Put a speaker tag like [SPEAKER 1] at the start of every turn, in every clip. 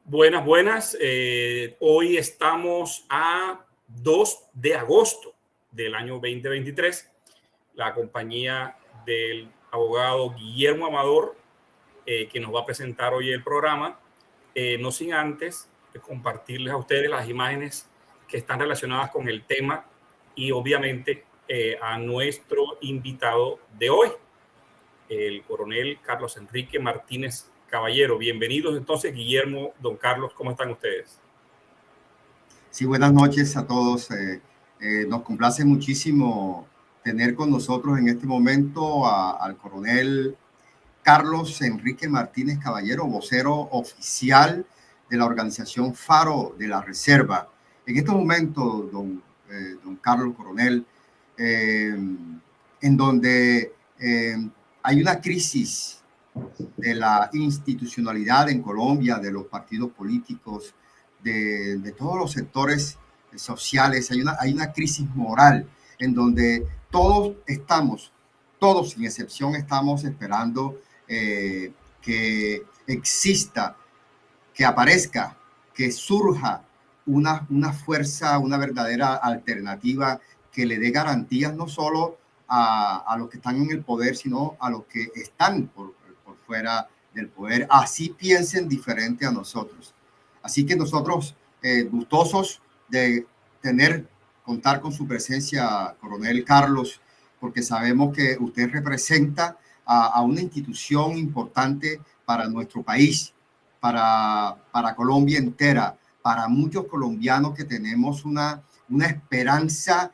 [SPEAKER 1] Buenas, buenas. Hoy estamos a 2 de agosto del año 2023. La compañía del abogado Guillermo Amador, que nos va a presentar hoy el programa, no sin antes compartirles a ustedes las imágenes que están relacionadas con el tema y obviamente a nuestro invitado de hoy, el coronel Carlos Enrique Martínez Caballero. Bienvenidos entonces, Guillermo, don Carlos, ¿cómo están ustedes?
[SPEAKER 2] Sí, buenas noches a todos. Nos complace muchísimo tener con nosotros en este momento al coronel Carlos Enrique Martínez Caballero, vocero oficial de la organización Faro de la Reserva. En estos momentos, don Carlos, coronel, en donde hay una crisis de la institucionalidad en Colombia, de los partidos políticos, de todos los sectores sociales. Hay una crisis moral en donde todos sin excepción, estamos esperando que exista, que aparezca, que surja una fuerza, una verdadera alternativa que le dé garantías no solo a los que están en el poder, sino a los que están por fuera del poder, así piensen diferente a nosotros. Así que nosotros gustosos de contar con su presencia, coronel Carlos, porque sabemos que usted representa a una institución importante para nuestro país, para Colombia entera, para muchos colombianos que tenemos una esperanza,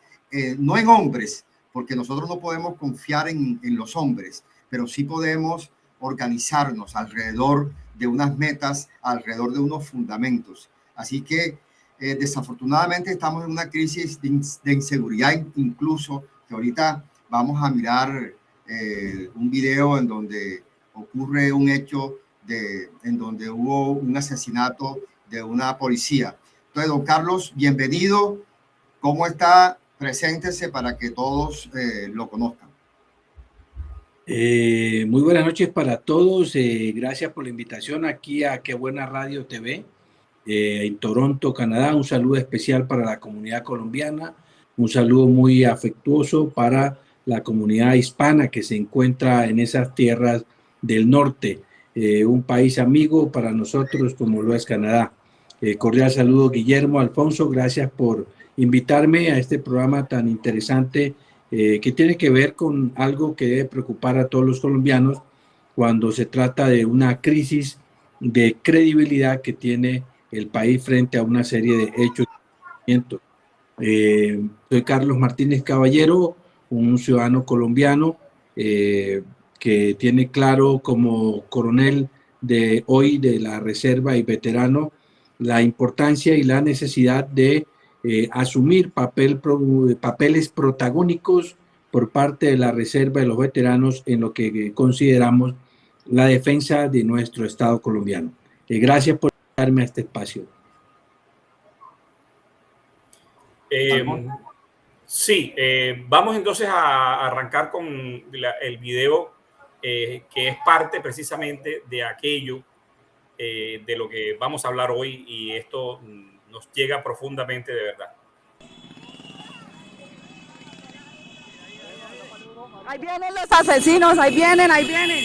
[SPEAKER 2] no en hombres, porque nosotros no podemos confiar en los hombres, pero sí podemos organizarnos alrededor de unas metas, alrededor de unos fundamentos. Así que desafortunadamente estamos en una crisis de inseguridad, incluso que ahorita vamos a mirar un video en donde ocurre un hecho en donde hubo un asesinato de una policía. Entonces, don Carlos, bienvenido. ¿Cómo está? Preséntese para que todos lo conozcan.
[SPEAKER 3] Muy buenas noches para todos. Gracias por la invitación aquí a Qué Buena Radio TV en Toronto, Canadá. Un saludo especial para la comunidad colombiana, un saludo muy afectuoso para la comunidad hispana que se encuentra en esas tierras del norte, un país amigo para nosotros como lo es Canadá. Cordial saludo, Guillermo, Alfonso, gracias por invitarme a este programa tan interesante que tiene que ver con algo que debe preocupar a todos los colombianos cuando se trata de una crisis de credibilidad que tiene el país frente a una serie de hechos. Soy Carlos Martínez Caballero, un ciudadano colombiano que tiene claro como coronel de hoy de la Reserva y veterano la importancia y la necesidad de asumir papeles protagónicos por parte de la Reserva de los veteranos en lo que consideramos la defensa de nuestro Estado colombiano. Gracias por darme a este espacio.
[SPEAKER 1] Sí, vamos entonces a arrancar con el video que es parte precisamente de aquello de lo que vamos a hablar hoy, y esto nos llega profundamente de verdad.
[SPEAKER 4] Ahí vienen los asesinos, ahí vienen, ahí vienen.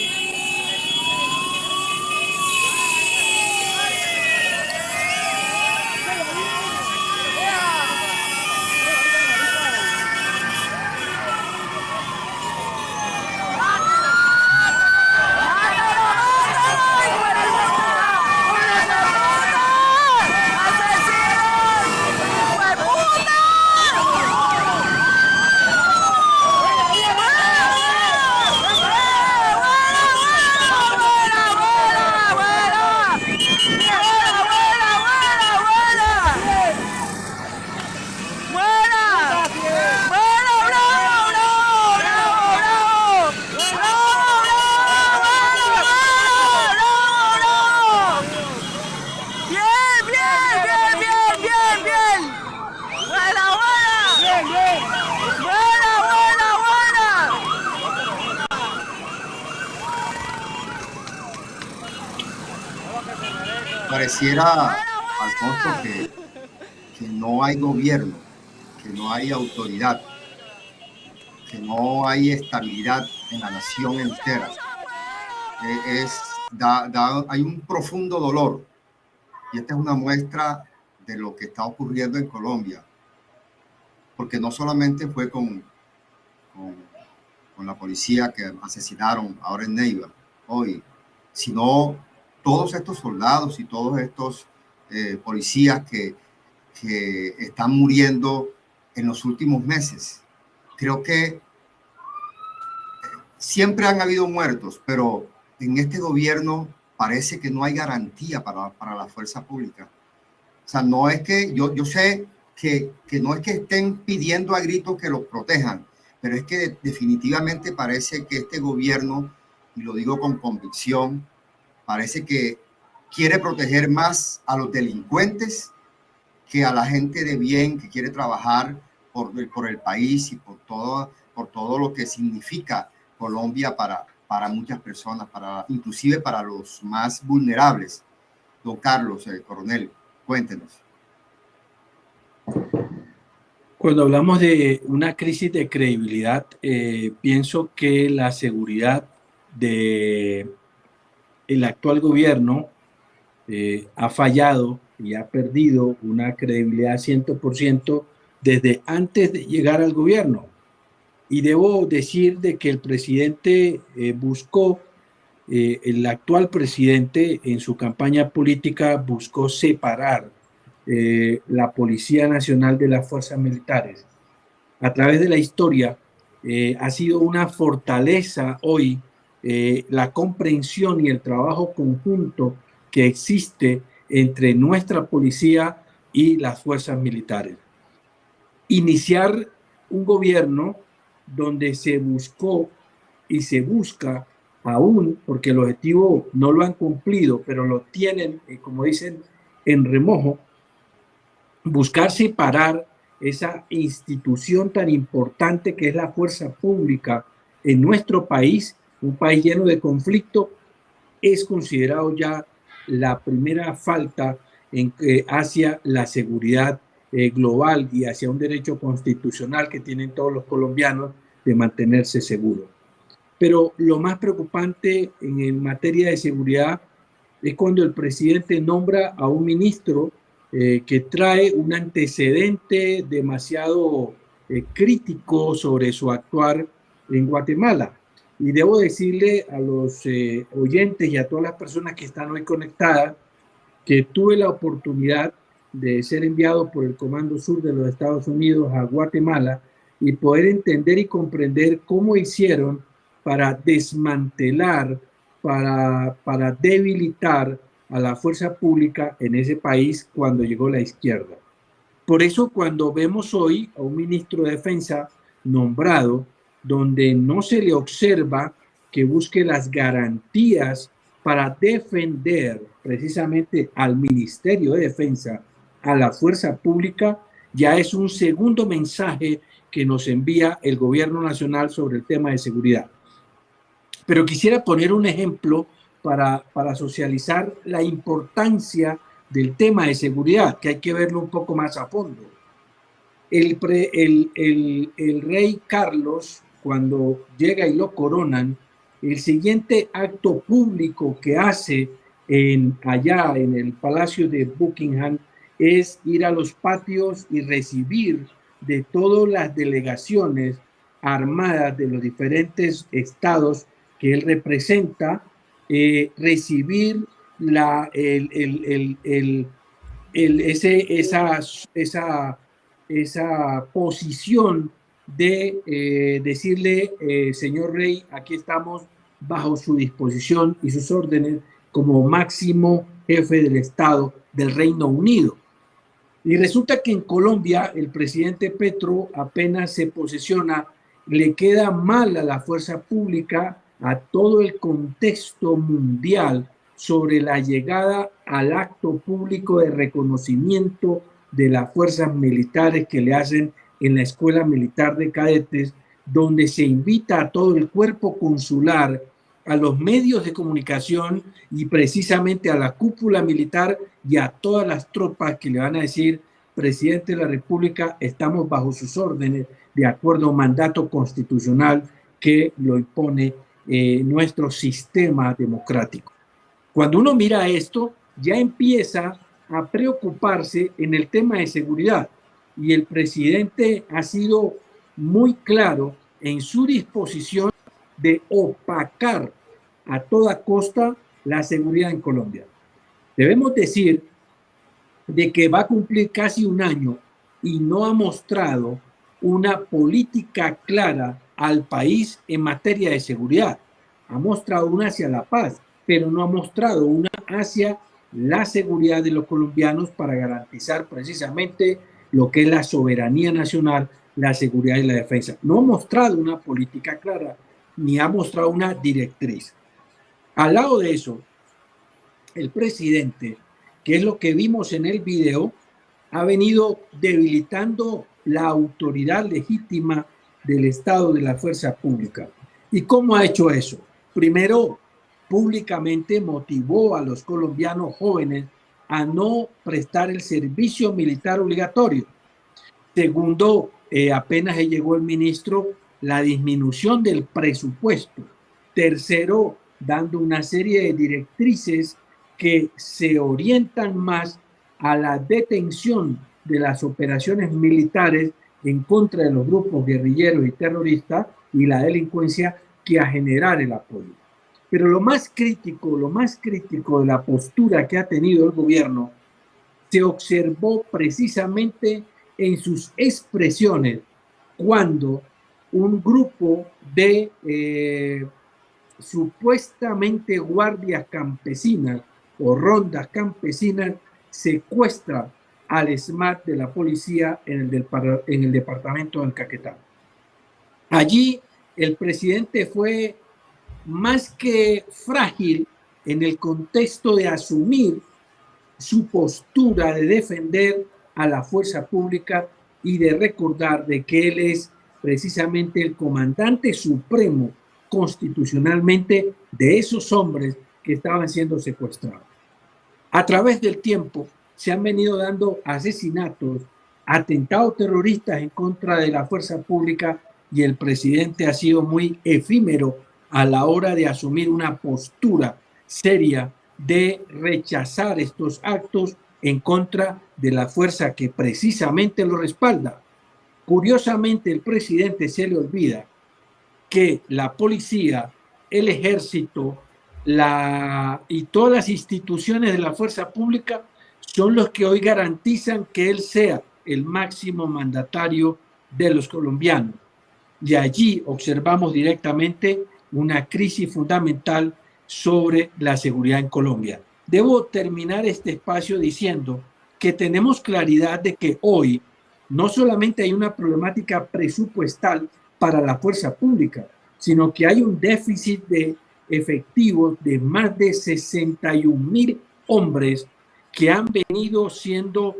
[SPEAKER 2] pareciera, Alfonso, que no hay gobierno, que no hay autoridad, que no hay estabilidad en la nación entera. Hay un profundo dolor, y esta es una muestra de lo que está ocurriendo en Colombia, porque no solamente fue con la policía que asesinaron ahora en Neiva hoy, sino todos estos soldados y todos estos policías que están muriendo en los últimos meses. Creo que siempre han habido muertos, pero en este gobierno parece que no hay garantía para la fuerza pública. O sea, no es que yo sé que no es que estén pidiendo a gritos que los protejan, pero es que definitivamente parece que este gobierno, y lo digo con convicción, parece que quiere proteger más a los delincuentes que a la gente de bien que quiere trabajar por el país y por todo lo que significa Colombia para muchas personas, inclusive para los más vulnerables. Don Carlos, coronel, cuéntenos.
[SPEAKER 3] Cuando hablamos de una crisis de credibilidad, pienso que la seguridad del actual gobierno ha fallado y ha perdido una credibilidad 100% desde antes de llegar al gobierno. Y debo decir de que el presidente el actual presidente en su campaña política buscó separar la Policía Nacional de las Fuerzas Militares. A través de la historia ha sido una fortaleza hoy la comprensión y el trabajo conjunto que existe entre nuestra policía y las fuerzas militares. Iniciar un gobierno donde se buscó y se busca aún, porque el objetivo no lo han cumplido, pero lo tienen, como dicen, en remojo, buscar separar esa institución tan importante que es la fuerza pública en nuestro país, un país lleno de conflicto, es considerado ya la primera falta hacia la seguridad global y hacia un derecho constitucional que tienen todos los colombianos de mantenerse seguros. Pero lo más preocupante en materia de seguridad es cuando el presidente nombra a un ministro que trae un antecedente demasiado crítico sobre su actuar en Guatemala. Y debo decirle a los oyentes y a todas las personas que están hoy conectadas que tuve la oportunidad de ser enviado por el Comando Sur de los Estados Unidos a Guatemala y poder entender y comprender cómo hicieron para desmantelar, para debilitar a la fuerza pública en ese país cuando llegó la izquierda. Por eso cuando vemos hoy a un ministro de Defensa nombrado, donde no se le observa que busque las garantías para defender precisamente al Ministerio de Defensa, a la fuerza pública, ya es un segundo mensaje que nos envía el gobierno nacional sobre el tema de seguridad. Pero quisiera poner un ejemplo para socializar la importancia del tema de seguridad, que hay que verlo un poco más a fondo. El rey Carlos, cuando llega y lo coronan, el siguiente acto público que hace allá en el Palacio de Buckingham es ir a los patios y recibir de todas las delegaciones armadas de los diferentes estados que él representa, recibir esa posición de decirle, señor rey, aquí estamos bajo su disposición y sus órdenes como máximo jefe del Estado del Reino Unido. Y resulta que en Colombia el presidente Petro apenas se posesiona, le queda mal a la fuerza pública, a todo el contexto mundial sobre la llegada al acto público de reconocimiento de las fuerzas militares que le hacen en la Escuela Militar de Cadetes, donde se invita a todo el cuerpo consular a los medios de comunicación y precisamente a la cúpula militar y a todas las tropas que le van a decir: presidente de la República, estamos bajo sus órdenes de acuerdo a un mandato constitucional que lo impone nuestro sistema democrático. Cuando uno mira esto, ya empieza a preocuparse en el tema de seguridad, y el presidente ha sido muy claro en su disposición de opacar a toda costa la seguridad en Colombia. Debemos decir de que va a cumplir casi un año y no ha mostrado una política clara al país en materia de seguridad. Ha mostrado una hacia la paz, pero no ha mostrado una hacia la seguridad de los colombianos para garantizar precisamente lo que es la soberanía nacional, la seguridad y la defensa. No ha mostrado una política clara, ni ha mostrado una directriz. Al lado de eso, el presidente, que es lo que vimos en el video, ha venido debilitando la autoridad legítima del Estado, de la fuerza pública. ¿Y cómo ha hecho eso? Primero, públicamente motivó a los colombianos jóvenes a no prestar el servicio militar obligatorio. Segundo, apenas llegó el ministro, la disminución del presupuesto. Tercero, dando una serie de directrices que se orientan más a la detención de las operaciones militares en contra de los grupos guerrilleros y terroristas y la delincuencia, que a generar el apoyo. Pero lo más crítico de la postura que ha tenido el gobierno se observó precisamente en sus expresiones cuando un grupo de supuestamente guardias campesinas o rondas campesinas secuestra al SMAT de la policía en el departamento del Caquetá. Allí el presidente fue más que frágil en el contexto de asumir su postura de defender a la fuerza pública y de recordar de que él es precisamente el comandante supremo constitucionalmente de esos hombres que estaban siendo secuestrados. A través del tiempo se han venido dando asesinatos, atentados terroristas en contra de la fuerza pública, y el presidente ha sido muy efímero a la hora de asumir una postura seria de rechazar estos actos en contra de la fuerza que precisamente lo respalda. Curiosamente, el presidente se le olvida que la policía, el ejército y todas las instituciones de la fuerza pública son los que hoy garantizan que él sea el máximo mandatario de los colombianos. Y allí observamos directamente una crisis fundamental sobre la seguridad en Colombia. Debo terminar este espacio diciendo que tenemos claridad de que hoy no solamente hay una problemática presupuestal para la fuerza pública, sino que hay un déficit de efectivos de más de 61,000 hombres que han venido siendo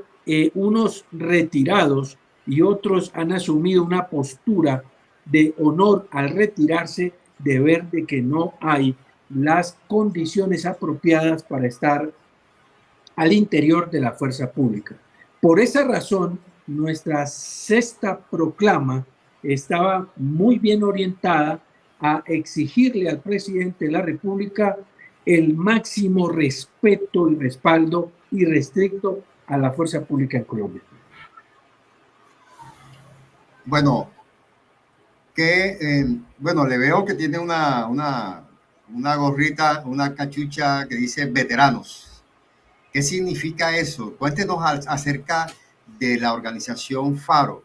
[SPEAKER 3] unos retirados y otros han asumido una postura de honor al retirarse, de ver de que no hay las condiciones apropiadas para estar al interior de la fuerza pública. Por esa razón, nuestra sexta proclama estaba muy bien orientada a exigirle al presidente de la República el máximo respeto y respaldo irrestricto a la fuerza pública en Colombia.
[SPEAKER 2] Bueno, le veo que tiene una gorrita, una cachucha que dice veteranos. ¿Qué significa eso? Cuéntenos acerca de la organización Faro.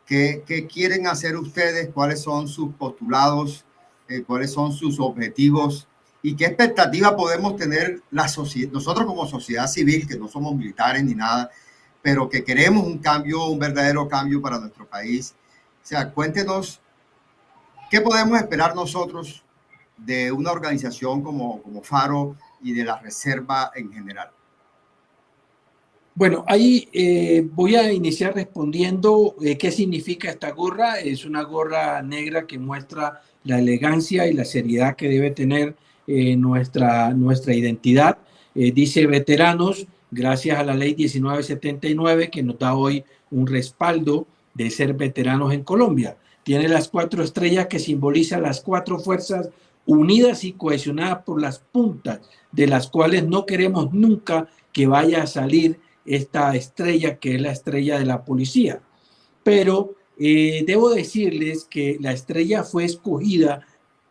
[SPEAKER 2] ¿Qué quieren hacer ustedes? ¿Cuáles son sus postulados? ¿Cuáles son sus objetivos? ¿Y qué expectativa podemos tener nosotros como sociedad civil, que no somos militares ni nada, pero que queremos un cambio, un verdadero cambio para nuestro país? O sea, cuéntenos qué podemos esperar nosotros de una organización como Faro y de la Reserva en general.
[SPEAKER 3] Bueno, ahí voy a iniciar respondiendo qué significa esta gorra. Es una gorra negra que muestra la elegancia y la seriedad que debe tener nuestra identidad. Dice veteranos, gracias a la ley 1979 que nos da hoy un respaldo de ser veteranos en Colombia. Tiene las 4 estrellas que simbolizan las 4 fuerzas unidas y cohesionadas por las puntas, de las cuales no queremos nunca que vaya a salir esta estrella, que es la estrella de la policía. Pero debo decirles que la estrella fue escogida por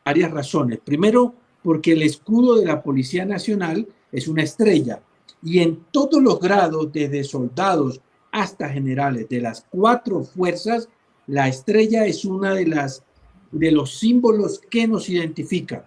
[SPEAKER 3] varias razones. Primero, porque el escudo de la Policía Nacional es una estrella y en todos los grados, desde soldados hasta generales de las 4 fuerzas, la estrella es una de los símbolos que nos identifican.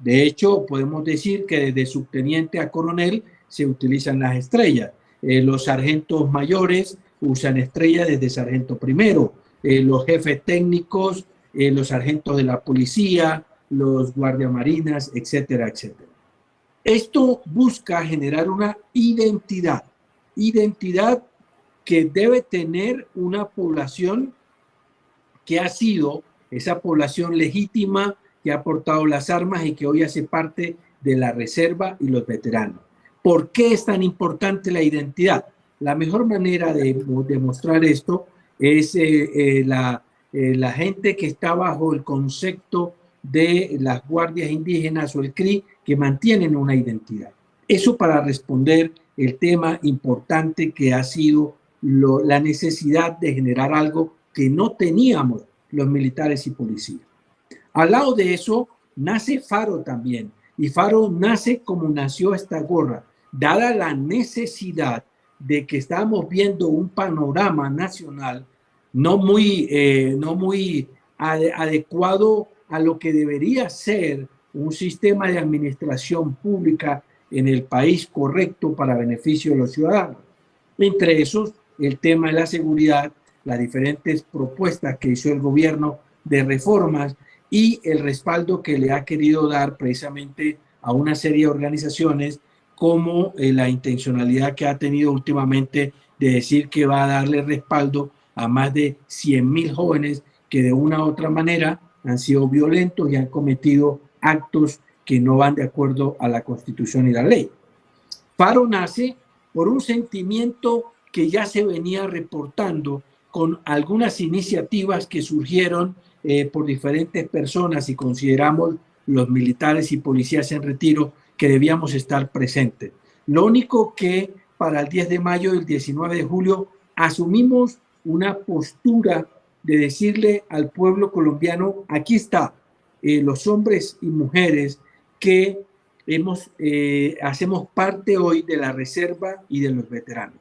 [SPEAKER 3] De hecho, podemos decir que desde subteniente a coronel se utilizan las estrellas. Los sargentos mayores usan estrellas desde sargento primero. Los jefes técnicos, los sargentos de la policía, los guardiamarinas, etcétera, etcétera. Esto busca generar una identidad que debe tener una población que ha sido esa población legítima que ha portado las armas y que hoy hace parte de la reserva y los veteranos. ¿Por qué es tan importante la identidad? La mejor manera de demostrar esto es la gente que está bajo el concepto de las guardias indígenas o el CRI, que mantienen una identidad. Eso para responder el tema importante que ha sido la necesidad de generar algo que no teníamos los militares y policías. Al lado de eso nace Faro también, y Faro nace como nació esta gorra, dada la necesidad de que estamos viendo un panorama nacional no muy adecuado a lo que debería ser un sistema de administración pública en el país correcto para beneficio de los ciudadanos. Entre esos, el tema de la seguridad, las diferentes propuestas que hizo el gobierno de reformas y el respaldo que le ha querido dar precisamente a una serie de organizaciones, como la intencionalidad que ha tenido últimamente de decir que va a darle respaldo a más de 100.000 jóvenes que de una u otra manera han sido violentos y han cometido actos que no van de acuerdo a la Constitución y la ley. Faro nace por un sentimiento que ya se venía reportando con algunas iniciativas que surgieron por diferentes personas, y consideramos los militares y policías en retiro que debíamos estar presentes. Lo único que para el 10 de mayo y el 19 de julio asumimos una postura de decirle al pueblo colombiano, aquí está, los hombres y mujeres que hacemos parte hoy de la reserva y de los veteranos.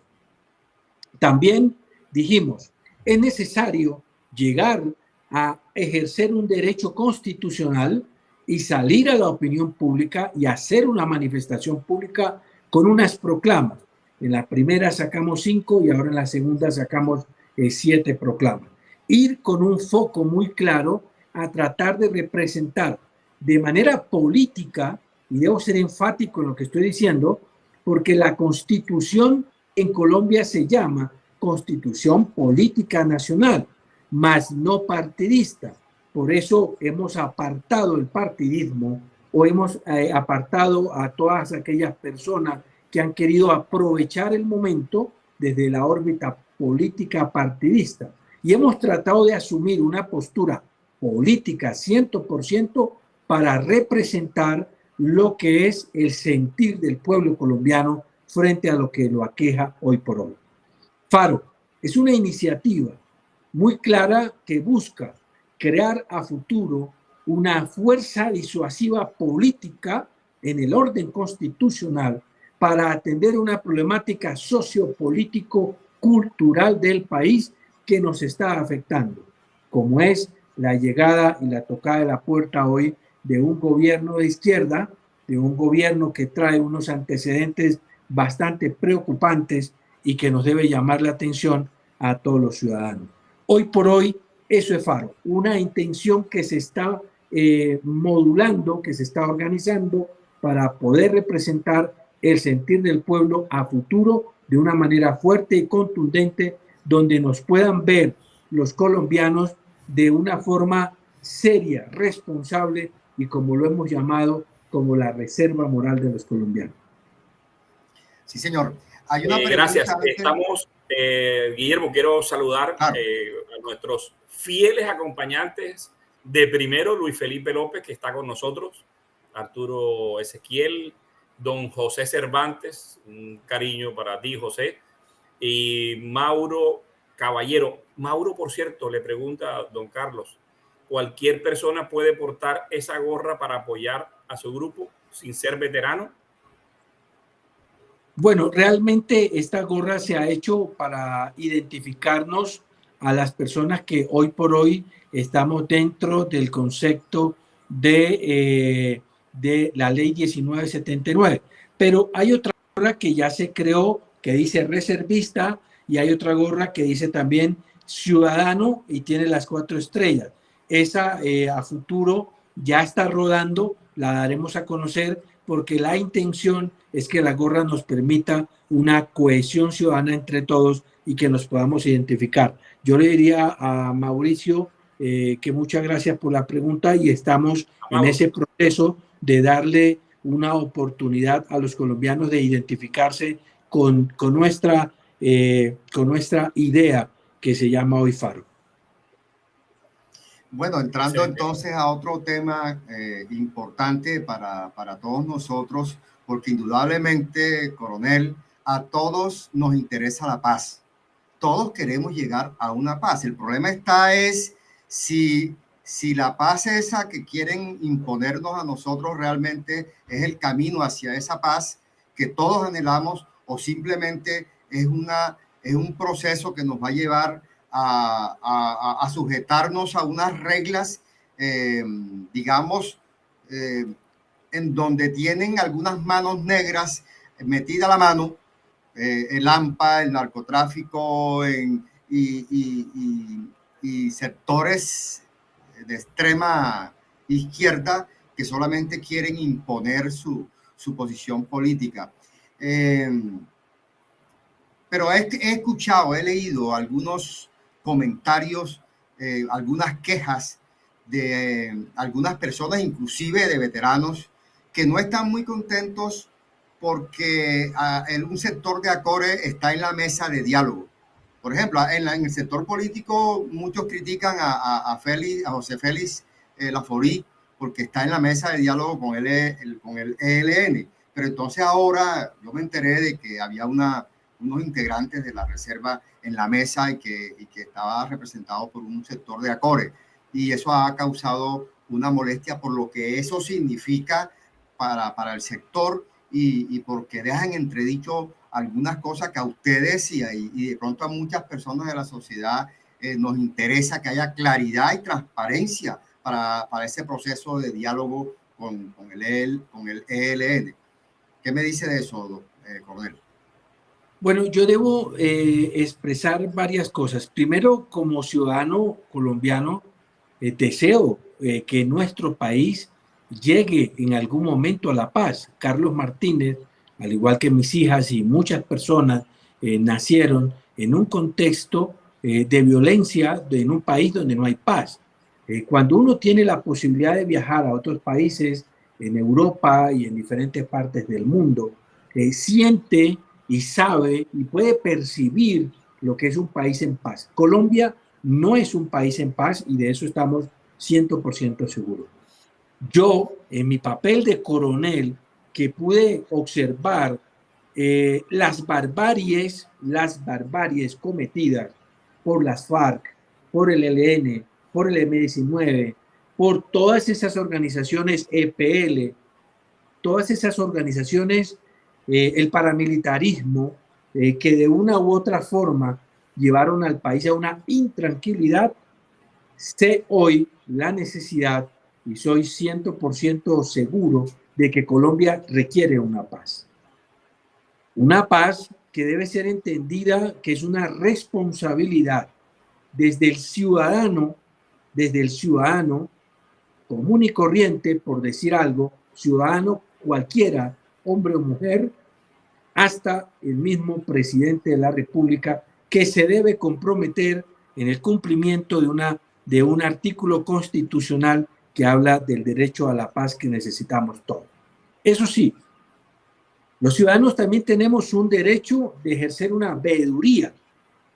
[SPEAKER 3] También dijimos, es necesario llegar a ejercer un derecho constitucional y salir a la opinión pública y hacer una manifestación pública con unas proclamas. En la primera sacamos 5 y ahora en la segunda sacamos 7 proclamas. Ir con un foco muy claro a tratar de representar de manera política, y debo ser enfático en lo que estoy diciendo, porque la Constitución en Colombia se llama Constitución Política Nacional, más no partidista. Por eso hemos apartado el partidismo o hemos apartado a todas aquellas personas que han querido aprovechar el momento desde la órbita política partidista. Y hemos tratado de asumir una postura política 100% para representar lo que es el sentir del pueblo colombiano frente a lo que lo aqueja hoy por hoy. Faro es una iniciativa muy clara que busca crear a futuro una fuerza disuasiva política en el orden constitucional para atender una problemática sociopolítico-cultural del país que nos está afectando, como es la llegada y la tocada de la puerta hoy de un gobierno de izquierda, de un gobierno que trae unos antecedentes bastante preocupantes y que nos debe llamar la atención a todos los ciudadanos. Hoy por hoy, eso es Faro, una intención que se está modulando, que se está organizando para poder representar el sentir del pueblo a futuro de una manera fuerte y contundente, donde nos puedan ver los colombianos de una forma seria, responsable y, como lo hemos llamado, como la reserva moral de los colombianos.
[SPEAKER 2] Sí, señor. Hay una pregunta.
[SPEAKER 1] Gracias. Estamos, Guillermo, quiero saludar a nuestros fieles acompañantes. De primero, Luis Felipe López, que está con nosotros, Arturo Ezequiel, don José Cervantes, un cariño para ti, José, y Mauro Caballero. Mauro, por cierto, le pregunta a don Carlos, ¿cualquier persona puede portar esa gorra para apoyar a su grupo sin ser veterano?
[SPEAKER 3] Bueno, realmente esta gorra se ha hecho para identificarnos a las personas que hoy por hoy estamos dentro del concepto de la ley 1979. Pero hay otra gorra que ya se creó que dice reservista y hay otra gorra que dice también ciudadano y tiene las 4 estrellas. Esa a futuro ya está rodando, la daremos a conocer porque la intención es que la gorra nos permita una cohesión ciudadana entre todos y que nos podamos identificar. Yo le diría a Mauricio que muchas gracias por la pregunta y estamos en ese proceso de darle una oportunidad a los colombianos de identificarse con nuestra idea que se llama Hoy Faro.
[SPEAKER 2] Bueno, entrando entonces a otro tema importante para todos nosotros, porque indudablemente, coronel, a todos nos interesa la paz. Todos queremos llegar a una paz. El problema es si la paz esa que quieren imponernos a nosotros realmente es el camino hacia esa paz que todos anhelamos o simplemente es un proceso que nos va a llevar a sujetarnos a unas reglas, digamos, en donde tienen algunas manos negras metida la mano, el AMPA, el narcotráfico y sectores de extrema izquierda que solamente quieren imponer su posición política. Pero he escuchado, he leído algunos comentarios, algunas quejas de algunas personas, inclusive de veteranos, que no están muy contentos porque un sector de ACORE está en la mesa de diálogo. Por ejemplo, en el sector político muchos critican a José Félix Laforí porque está en la mesa de diálogo con el ELN. Pero entonces ahora yo me enteré de que había unos integrantes de la reserva en la mesa y que estaba representado por un sector de ACORE. Y eso ha causado una molestia por lo que eso significa para el sector y porque dejan entredicho algunas cosas que a ustedes y de pronto a muchas personas de la sociedad nos interesa que haya claridad y transparencia para ese proceso de diálogo con el ELN. ¿Qué me dice de eso, coronel?
[SPEAKER 3] Bueno, yo debo expresar varias cosas. Primero, como ciudadano colombiano, deseo que nuestro país llegue en algún momento a la paz. Carlos Martínez, al igual que mis hijas y muchas personas, nacieron en un contexto de violencia en un país donde no hay paz. Cuando uno tiene la posibilidad de viajar a otros países en Europa y en diferentes partes del mundo, siente y sabe y puede percibir lo que es un país en paz. Colombia no es un país en paz y de eso estamos 100% seguros. Yo, en mi papel de coronel, que pude observar las barbaries cometidas por las FARC, por el ELN, por el M-19, por todas esas organizaciones EPL, todas esas organizaciones, el paramilitarismo, que de una u otra forma llevaron al país a una intranquilidad, sé hoy la necesidad y soy 100% seguro de que Colombia requiere una paz. Una paz que debe ser entendida que es una responsabilidad desde el ciudadano común y corriente, por decir algo, ciudadano cualquiera, hombre o mujer, hasta el mismo presidente de la República, que se debe comprometer en el cumplimiento de un artículo constitucional que habla del derecho a la paz que necesitamos todos. Eso sí, los ciudadanos también tenemos un derecho de ejercer una veeduría,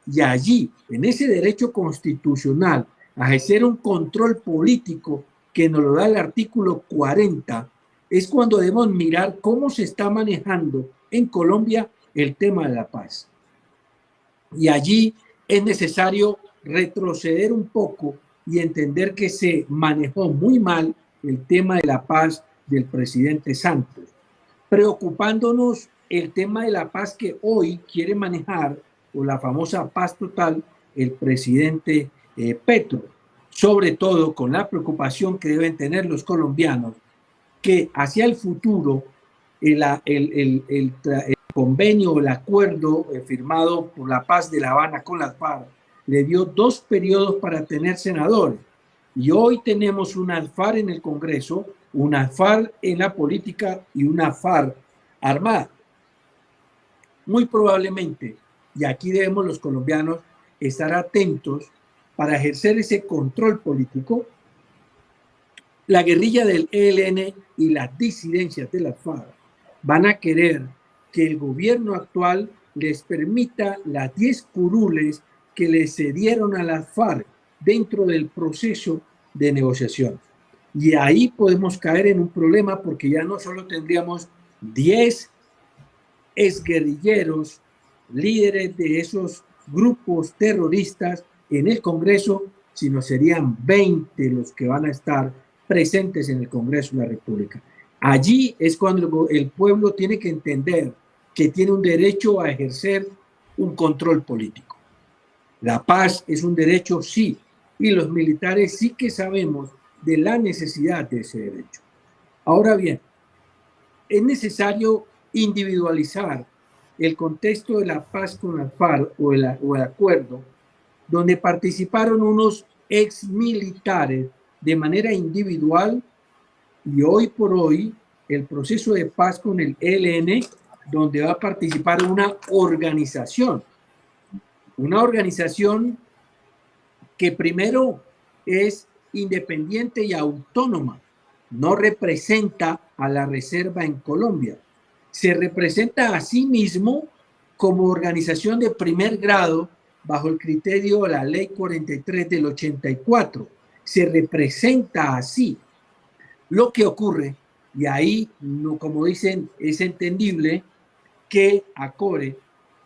[SPEAKER 3] y allí, en ese derecho constitucional, a ejercer un control político que nos lo da el artículo 40, es cuando debemos mirar cómo se está manejando en Colombia el tema de la paz. Y allí es necesario retroceder un poco y entender que se manejó muy mal el tema de la paz del presidente Santos, preocupándonos el tema de la paz que hoy quiere manejar, o la famosa paz total, el presidente Petro, sobre todo con la preocupación que deben tener los colombianos, que hacia el futuro el convenio, el acuerdo firmado por la paz de La Habana con las FARC, le dio 2 periodos para tener senadores. Y hoy tenemos una FARC en el Congreso, una FARC en la política y una FARC armada. Muy probablemente, y aquí debemos los colombianos estar atentos para ejercer ese control político, la guerrilla del ELN y las disidencias de las FARC van a querer que el gobierno actual les permita las 10 curules que le cedieron a las FARC dentro del proceso de negociación. Y ahí podemos caer en un problema, porque ya no solo tendríamos 10 exguerrilleros, líderes de esos grupos terroristas en el Congreso, sino serían 20 los que van a estar presentes en el Congreso de la República. Allí es cuando el pueblo tiene que entender que tiene un derecho a ejercer un control político. La paz es un derecho, sí, y los militares sí que sabemos de la necesidad de ese derecho. Ahora bien, es necesario individualizar el contexto de la paz con la FARC o el acuerdo, donde participaron unos ex militares de manera individual, y hoy por hoy el proceso de paz con el ELN, donde va a participar una organización que primero es independiente y autónoma, no representa a la reserva en Colombia, se representa a sí mismo como organización de primer grado bajo el criterio de la Ley 43 del 84, se representa así. Lo que ocurre, y ahí, no, como dicen, es entendible que ACORE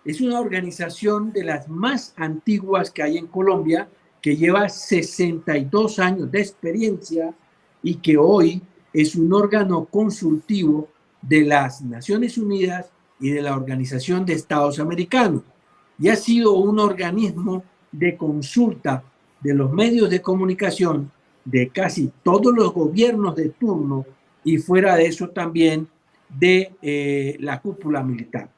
[SPEAKER 3] es una organización de las más antiguas que hay en Colombia, que lleva 62 años de experiencia y que hoy es un órgano consultivo de las Naciones Unidas y de la Organización de Estados Americanos. Y ha sido un organismo de consulta de los medios de comunicación de casi todos los gobiernos de turno, y fuera de eso también de la cúpula militar.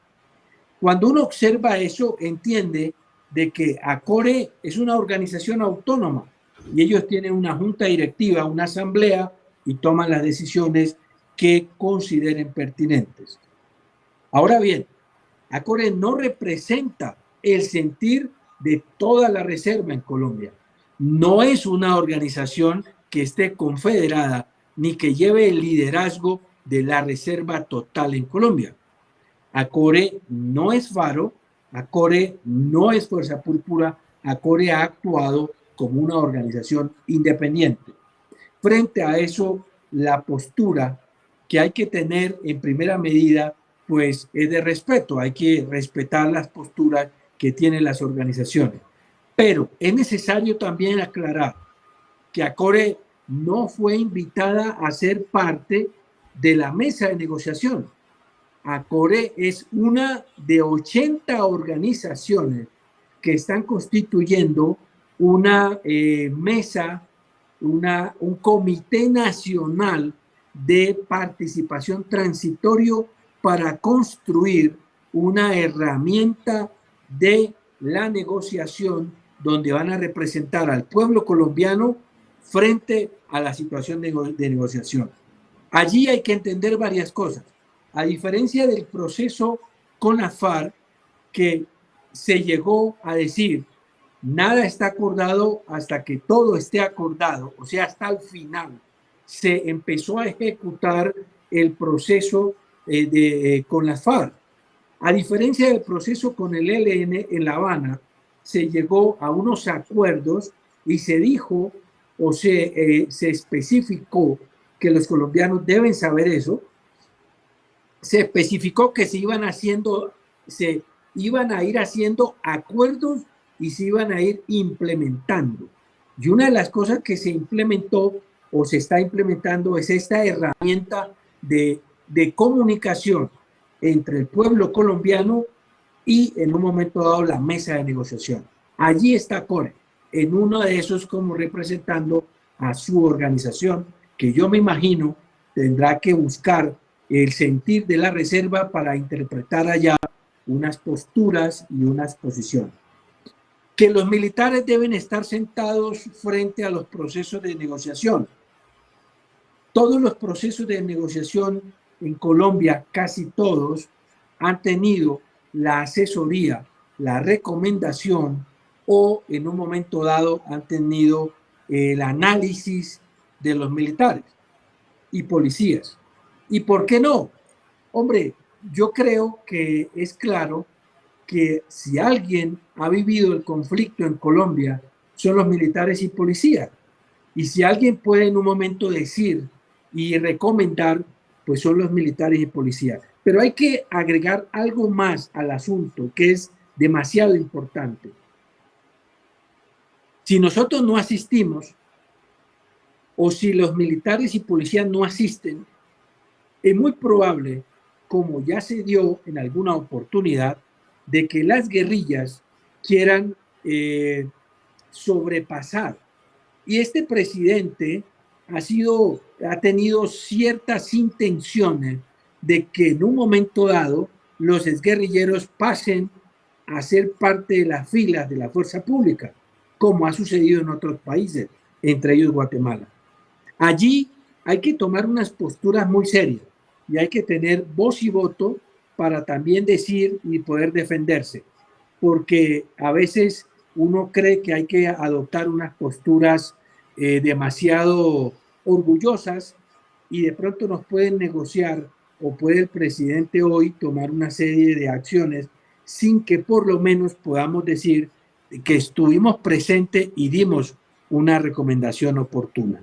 [SPEAKER 3] Cuando uno observa eso, entiende de que ACORE es una organización autónoma y ellos tienen una junta directiva, una asamblea, y toman las decisiones que consideren pertinentes. Ahora bien, ACORE no representa el sentir de toda la reserva en Colombia. No es una organización que esté confederada ni que lleve el liderazgo de la reserva total en Colombia. ACORE no es Faro, ACORE no es Fuerza Púrpura, ACORE ha actuado como una organización independiente. Frente a eso, la postura que hay que tener en primera medida, pues es de respeto, hay que respetar las posturas que tienen las organizaciones. Pero es necesario también aclarar que ACORE no fue invitada a ser parte de la mesa de negociación. ACORE es una de 80 organizaciones que están constituyendo una mesa, un comité nacional de participación transitorio para construir una herramienta de la negociación donde van a representar al pueblo colombiano frente a la situación de negociación. Allí hay que entender varias cosas. A diferencia del proceso con la FARC que se llegó a decir, nada está acordado hasta que todo esté acordado, o sea, hasta el final. Se empezó a ejecutar el proceso con las FARC. A diferencia del proceso con el ELN en La Habana, se llegó a unos acuerdos y se dijo o se especificó que los colombianos deben saber eso. Se especificó que se iban a ir haciendo acuerdos y se iban a ir implementando. Y una de las cosas que se implementó o se está implementando es esta herramienta de comunicación entre el pueblo colombiano y en un momento dado la mesa de negociación. Allí está Core, en uno de esos como representando a su organización, que yo me imagino tendrá que buscar el sentir de la reserva para interpretar allá unas posturas y unas posiciones. Que los militares deben estar sentados frente a los procesos de negociación. Todos los procesos de negociación en Colombia, casi todos, han tenido la asesoría, la recomendación o en un momento dado han tenido el análisis de los militares y policías. ¿Y por qué no? Hombre, yo creo que es claro que si alguien ha vivido el conflicto en Colombia, son los militares y policías. Y si alguien puede en un momento decir y recomendar, pues son los militares y policías. Pero hay que agregar algo más al asunto que es demasiado importante. Si nosotros no asistimos, o si los militares y policías no asisten, es muy probable, como ya se dio en alguna oportunidad, de que las guerrillas quieran sobrepasar. Y este presidente ha tenido ciertas intenciones de que en un momento dado los exguerrilleros pasen a ser parte de las filas de la fuerza pública, como ha sucedido en otros países, entre ellos Guatemala. Allí hay que tomar unas posturas muy serias y hay que tener voz y voto para también decir y poder defenderse, porque a veces uno cree que hay que adoptar unas posturas demasiado orgullosas y de pronto nos pueden negociar o puede el presidente hoy tomar una serie de acciones sin que por lo menos podamos decir que estuvimos presentes y dimos una recomendación oportuna.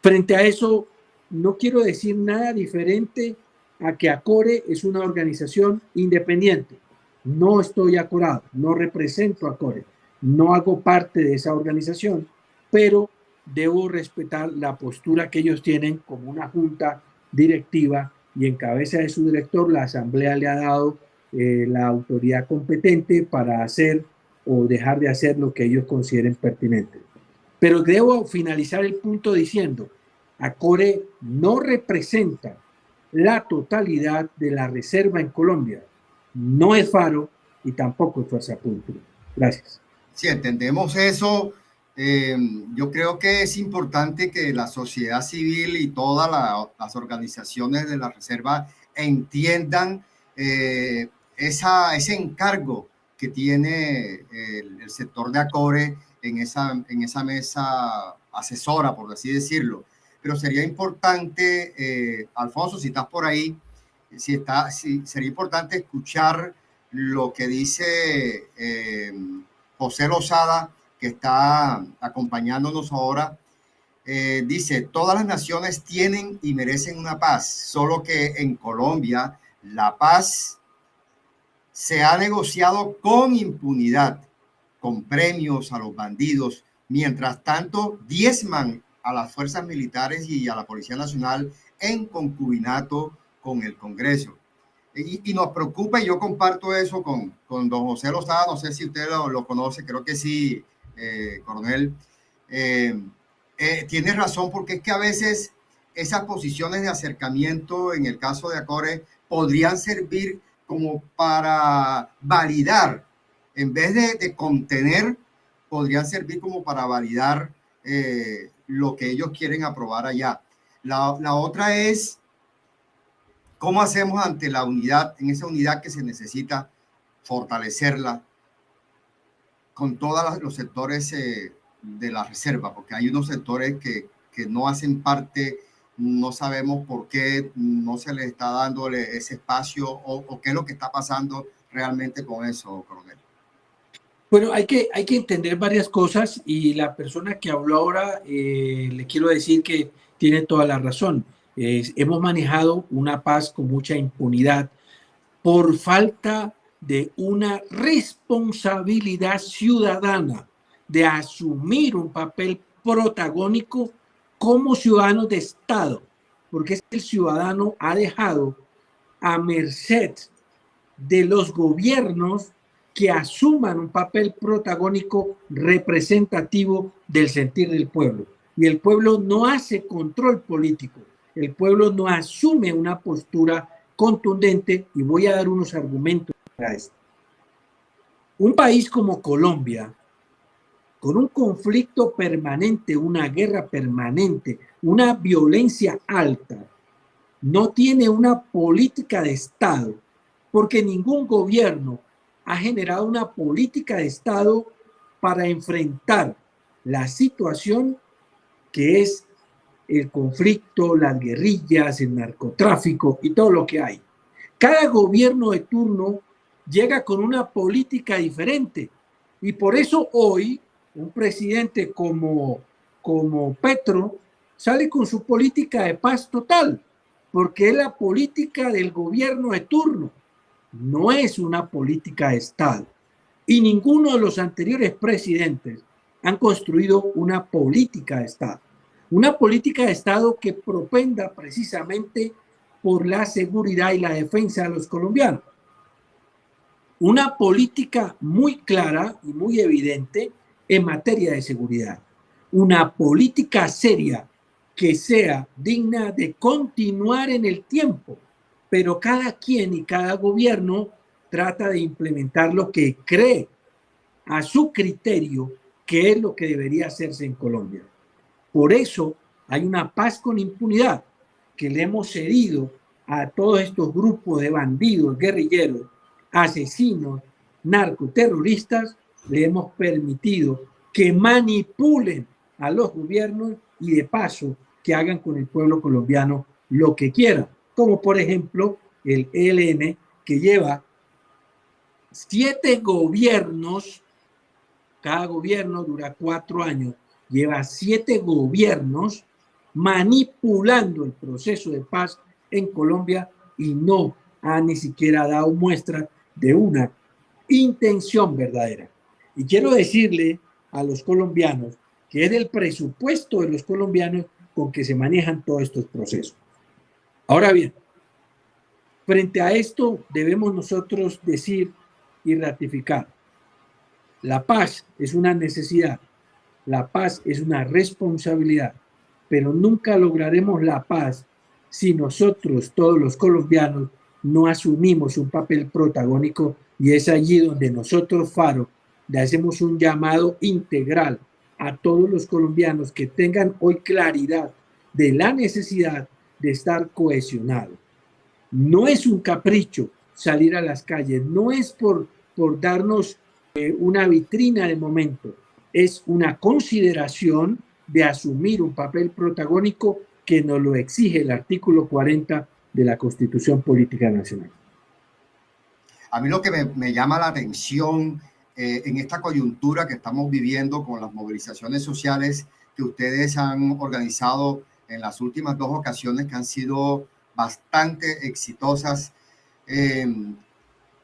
[SPEAKER 3] Frente a eso, no quiero decir nada diferente a que ACORE es una organización independiente. No estoy acorado, no represento a ACORE, no hago parte de esa organización, pero debo respetar la postura que ellos tienen como una junta directiva y en cabeza de su director la asamblea le ha dado la autoridad competente para hacer o dejar de hacer lo que ellos consideren pertinente. Pero debo finalizar el punto diciendo, ACORE no representa la totalidad de la reserva en Colombia, no es Faro y tampoco es Fuerza Pública. Gracias.
[SPEAKER 2] Si entendemos eso, yo creo que es importante que la sociedad civil y todas las organizaciones de la reserva entiendan ese encargo que tiene el sector de ACORE en esa mesa asesora, por así decirlo. Pero sería importante, Alfonso, si estás por ahí, sería importante escuchar lo que dice José Lozada, que está acompañándonos ahora. Dice, todas las naciones tienen y merecen una paz, solo que en Colombia la paz se ha negociado con impunidad, con premios a los bandidos. Mientras tanto, diezman a las fuerzas militares y a la Policía Nacional en concubinato con el Congreso. Y nos preocupa, y yo comparto eso con don José Lozada, no sé si usted lo conoce, creo que sí, coronel. Tiene razón, porque es que a veces esas posiciones de acercamiento, en el caso de ACORE, podrían servir como para validar, en vez de contener, podrían servir como para validar lo que ellos quieren aprobar allá. La otra es ¿Cómo hacemos ante la unidad, en esa unidad que se necesita fortalecerla con todos los sectores de la reserva? Porque hay unos sectores que no hacen parte, no sabemos por qué no se les está dando ese espacio o qué es lo que está pasando realmente con eso, coronel.
[SPEAKER 3] Bueno, hay que entender varias cosas y la persona que habló ahora, le quiero decir que tiene toda la razón. Hemos manejado una paz con mucha impunidad por falta de una responsabilidad ciudadana de asumir un papel protagónico como ciudadanos de Estado, porque es que el ciudadano ha dejado a merced de los gobiernos que asuman un papel protagónico representativo del sentir del pueblo. Y el pueblo no hace control político, el pueblo no asume una postura contundente, y voy a dar unos argumentos para esto. Un país como Colombia, con un conflicto permanente, una guerra permanente, una violencia alta, no tiene una política de Estado, porque ningún gobierno ha generado una política de Estado para enfrentar la situación que es el conflicto, las guerrillas, el narcotráfico y todo lo que hay. Cada gobierno de turno llega con una política diferente y por eso hoy un presidente como Petro sale con su política de paz total, porque es la política del gobierno de turno, no es una política de Estado. Y ninguno de los anteriores presidentes han construido una política de Estado. Una política de Estado que propenda precisamente por la seguridad y la defensa de los colombianos. Una política muy clara y muy evidente en materia de seguridad. Una política seria que sea digna de continuar en el tiempo, pero cada quien y cada gobierno trata de implementar lo que cree a su criterio que es lo que debería hacerse en Colombia. Por eso hay una paz con impunidad que le hemos cedido a todos estos grupos de bandidos, guerrilleros, asesinos, narcoterroristas, le hemos permitido que manipulen a los gobiernos y de paso que hagan con el pueblo colombiano lo que quieran, como por ejemplo el ELN, que lleva 7 gobiernos, cada gobierno dura 4 años, lleva 7 gobiernos manipulando el proceso de paz en Colombia y no ha ni siquiera dado muestra de una intención verdadera. Y quiero decirle a los colombianos que es del presupuesto de los colombianos con que se manejan todos estos procesos. Ahora bien, frente a esto debemos nosotros decir y ratificar: la paz es una necesidad, la paz es una responsabilidad, pero nunca lograremos la paz si nosotros, todos los colombianos, no asumimos un papel protagónico, y es allí donde nosotros, Faro, le hacemos un llamado integral a todos los colombianos que tengan hoy claridad de la necesidad de estar cohesionados. No es un capricho salir a las calles, no es por darnos una vitrina de momento, es una consideración de asumir un papel protagónico que nos lo exige el artículo 40 de la Constitución Política Nacional.
[SPEAKER 2] A mí lo que me llama la atención en esta coyuntura que estamos viviendo con las movilizaciones sociales que ustedes han organizado en las últimas 2 ocasiones, que han sido bastante exitosas,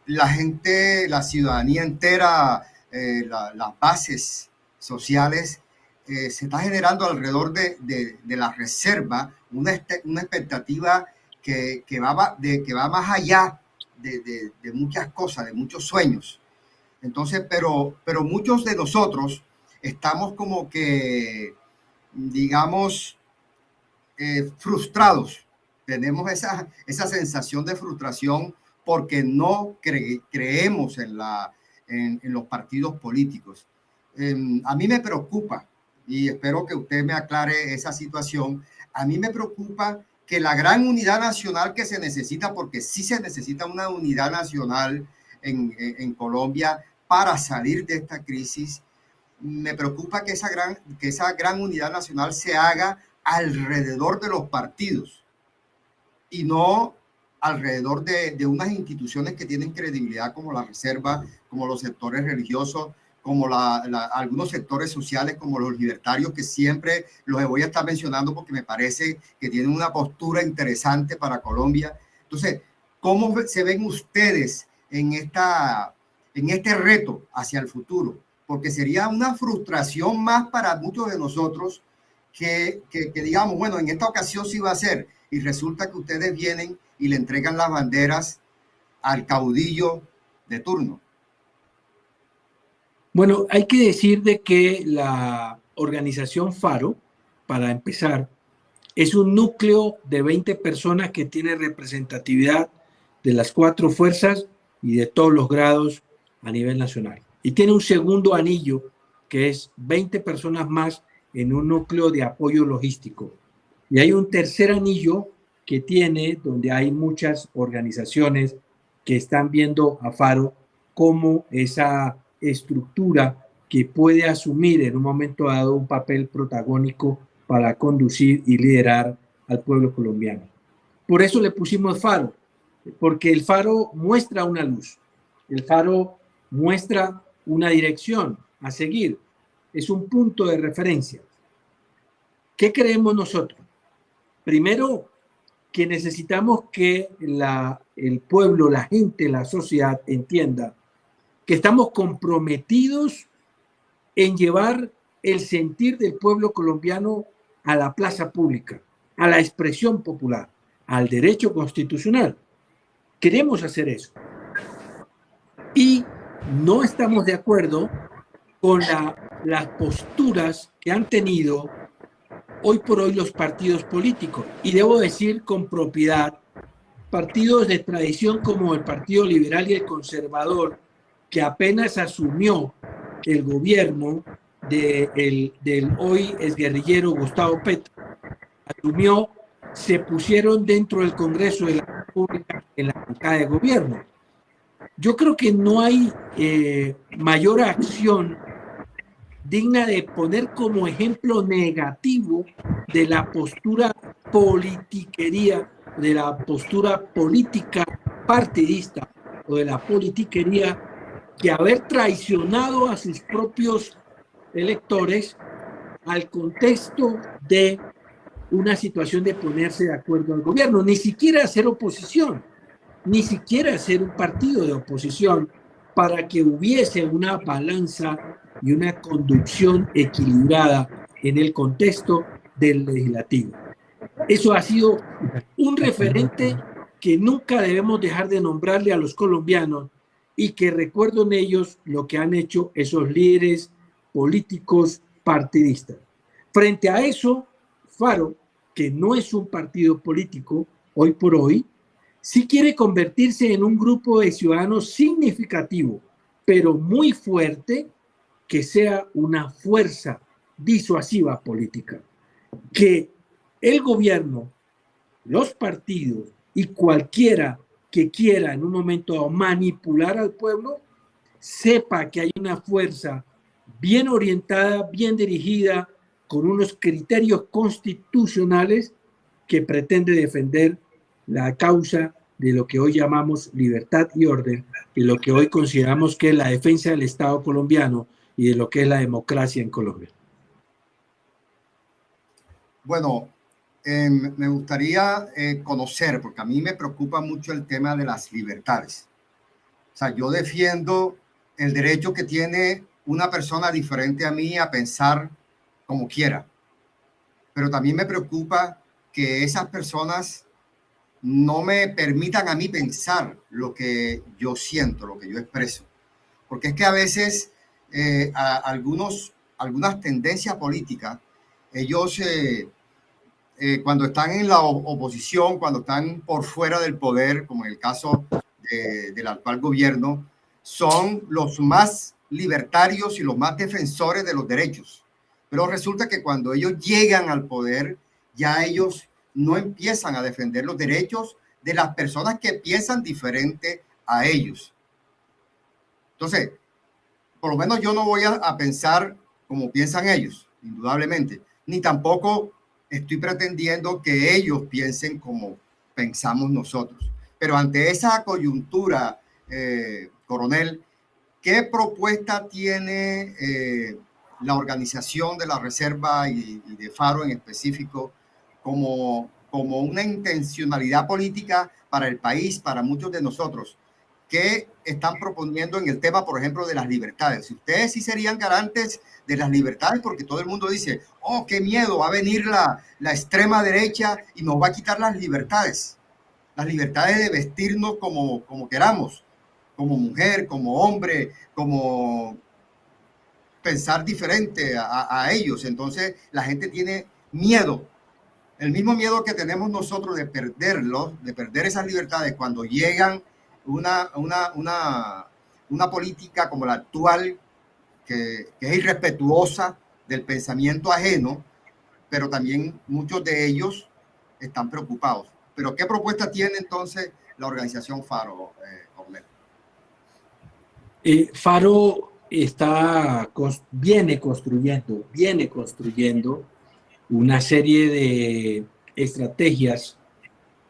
[SPEAKER 2] la gente, la ciudadanía entera, las bases sociales, se está generando alrededor de la reserva una expectativa que va más allá de muchas cosas, de muchos sueños. Entonces, pero muchos de nosotros estamos como que, digamos, frustrados. Tenemos esa sensación de frustración porque no creemos en los partidos políticos. A mí me preocupa, y espero que usted me aclare esa situación, a mí me preocupa que la gran unidad nacional que se necesita, porque sí se necesita una unidad nacional en Colombia para salir de esta crisis, me preocupa que esa gran unidad nacional se haga alrededor de los partidos y no alrededor de unas instituciones que tienen credibilidad como la Reserva, como los sectores religiosos, como algunos sectores sociales como los libertarios, que siempre los voy a estar mencionando porque me parece que tienen una postura interesante para Colombia. Entonces, ¿cómo se ven ustedes en este reto hacia el futuro? Porque sería una frustración más para muchos de nosotros que digamos, bueno, en esta ocasión sí va a ser, y resulta que ustedes vienen y le entregan las banderas al caudillo de turno.
[SPEAKER 3] Bueno, hay que decir de que la organización Faro, para empezar, es un núcleo de 20 personas que tiene representatividad de las 4 fuerzas y de todos los grados a nivel nacional. Y tiene un segundo anillo que es 20 personas más en un núcleo de apoyo logístico. Y hay un tercer anillo que tiene, donde hay muchas organizaciones que están viendo a Faro como esa estructura que puede asumir en un momento dado un papel protagónico para conducir y liderar al pueblo colombiano. Por eso le pusimos Faro, porque el Faro muestra una luz, el Faro muestra una dirección a seguir, es un punto de referencia. ¿Qué creemos nosotros? Primero, que necesitamos que el pueblo, la gente, la sociedad entienda que estamos comprometidos en llevar el sentir del pueblo colombiano a la plaza pública, a la expresión popular, al derecho constitucional. Queremos hacer eso. Y no estamos de acuerdo con las posturas que han tenido hoy por hoy los partidos políticos. Y debo decir con propiedad, partidos de tradición como el Partido Liberal y el Conservador, que apenas asumió el gobierno del hoy exguerrillero Gustavo Petro, asumió, se pusieron dentro del Congreso de la República en la bancada de gobierno. Yo creo que no hay mayor acción digna de poner como ejemplo negativo de la postura politiquería, de la postura política partidista o de la politiquería, que haber traicionado a sus propios electores al contexto de una situación de ponerse de acuerdo al gobierno, ni siquiera hacer oposición, ni siquiera hacer un partido de oposición para que hubiese una balanza y una conducción equilibrada en el contexto del legislativo. Eso ha sido un referente que nunca debemos dejar de nombrarle a los colombianos y que recuerdo en ellos lo que han hecho esos líderes políticos partidistas. Frente a eso, Faro, que no es un partido político hoy por hoy, sí quiere convertirse en un grupo de ciudadanos significativo, pero muy fuerte, que sea una fuerza disuasiva política, que el gobierno, los partidos y cualquiera que quiera en un momento manipular al pueblo, sepa que hay una fuerza bien orientada, bien dirigida, con unos criterios constitucionales que pretende defender la causa de lo que hoy llamamos libertad y orden, de lo que hoy consideramos que es la defensa del Estado colombiano y de lo que es la democracia en Colombia.
[SPEAKER 2] Bueno, me gustaría conocer, porque a mí me preocupa mucho el tema de las libertades. O sea, yo defiendo el derecho que tiene una persona diferente a mí a pensar como quiera, pero también me preocupa que esas personas no me permitan a mí pensar lo que yo siento, lo que yo expreso, porque es que a veces algunas tendencias políticas, ellos cuando están en la oposición, cuando están por fuera del poder, como en el caso del actual gobierno, son los más libertarios y los más defensores de los derechos. Pero resulta que cuando ellos llegan al poder, ya ellos no empiezan a defender los derechos de las personas que piensan diferente a ellos. Entonces, por lo menos yo no voy a pensar como piensan ellos, indudablemente, ni tampoco estoy pretendiendo que ellos piensen como pensamos nosotros. Pero ante esa coyuntura, coronel, ¿qué propuesta tiene la organización de la Reserva y de Faro en específico como una intencionalidad política para el país, para muchos de nosotros? ¿Qué están proponiendo en el tema, por ejemplo, de las libertades? Ustedes sí serían garantes de las libertades, porque todo el mundo dice, oh, qué miedo, va a venir la extrema derecha y nos va a quitar las libertades de vestirnos como queramos, como mujer, como hombre, como pensar diferente a ellos. Entonces la gente tiene miedo, el mismo miedo que tenemos nosotros de perderlos, de perder esas libertades cuando llegan una política como la actual, que es irrespetuosa del pensamiento ajeno, pero también muchos de ellos están preocupados. Pero ¿qué propuesta tiene entonces la organización Faro, Cornel?
[SPEAKER 3] Faro viene construyendo una serie de estrategias,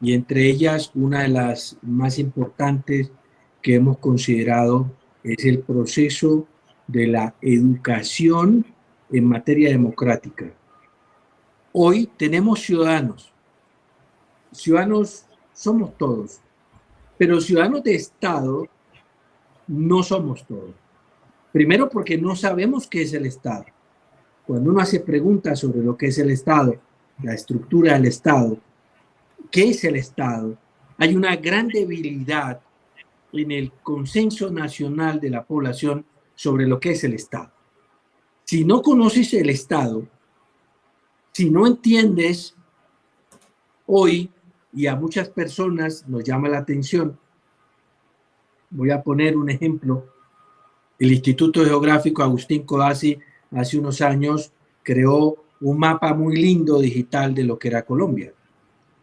[SPEAKER 3] y entre ellas una de las más importantes que hemos considerado es el proceso de la educación en materia democrática. Hoy tenemos ciudadanos somos todos, pero ciudadanos de Estado no somos todos. Primero porque no sabemos qué es el Estado. Cuando uno hace preguntas sobre lo que es el Estado, la estructura del Estado, qué es el Estado, hay una gran debilidad en el consenso nacional de la población sobre lo que es el Estado. Si no conoces el Estado, si no entiendes hoy, y a muchas personas nos llama la atención, voy a poner un ejemplo, el Instituto Geográfico Agustín Codazzi hace unos años creó un mapa muy lindo digital de lo que era Colombia.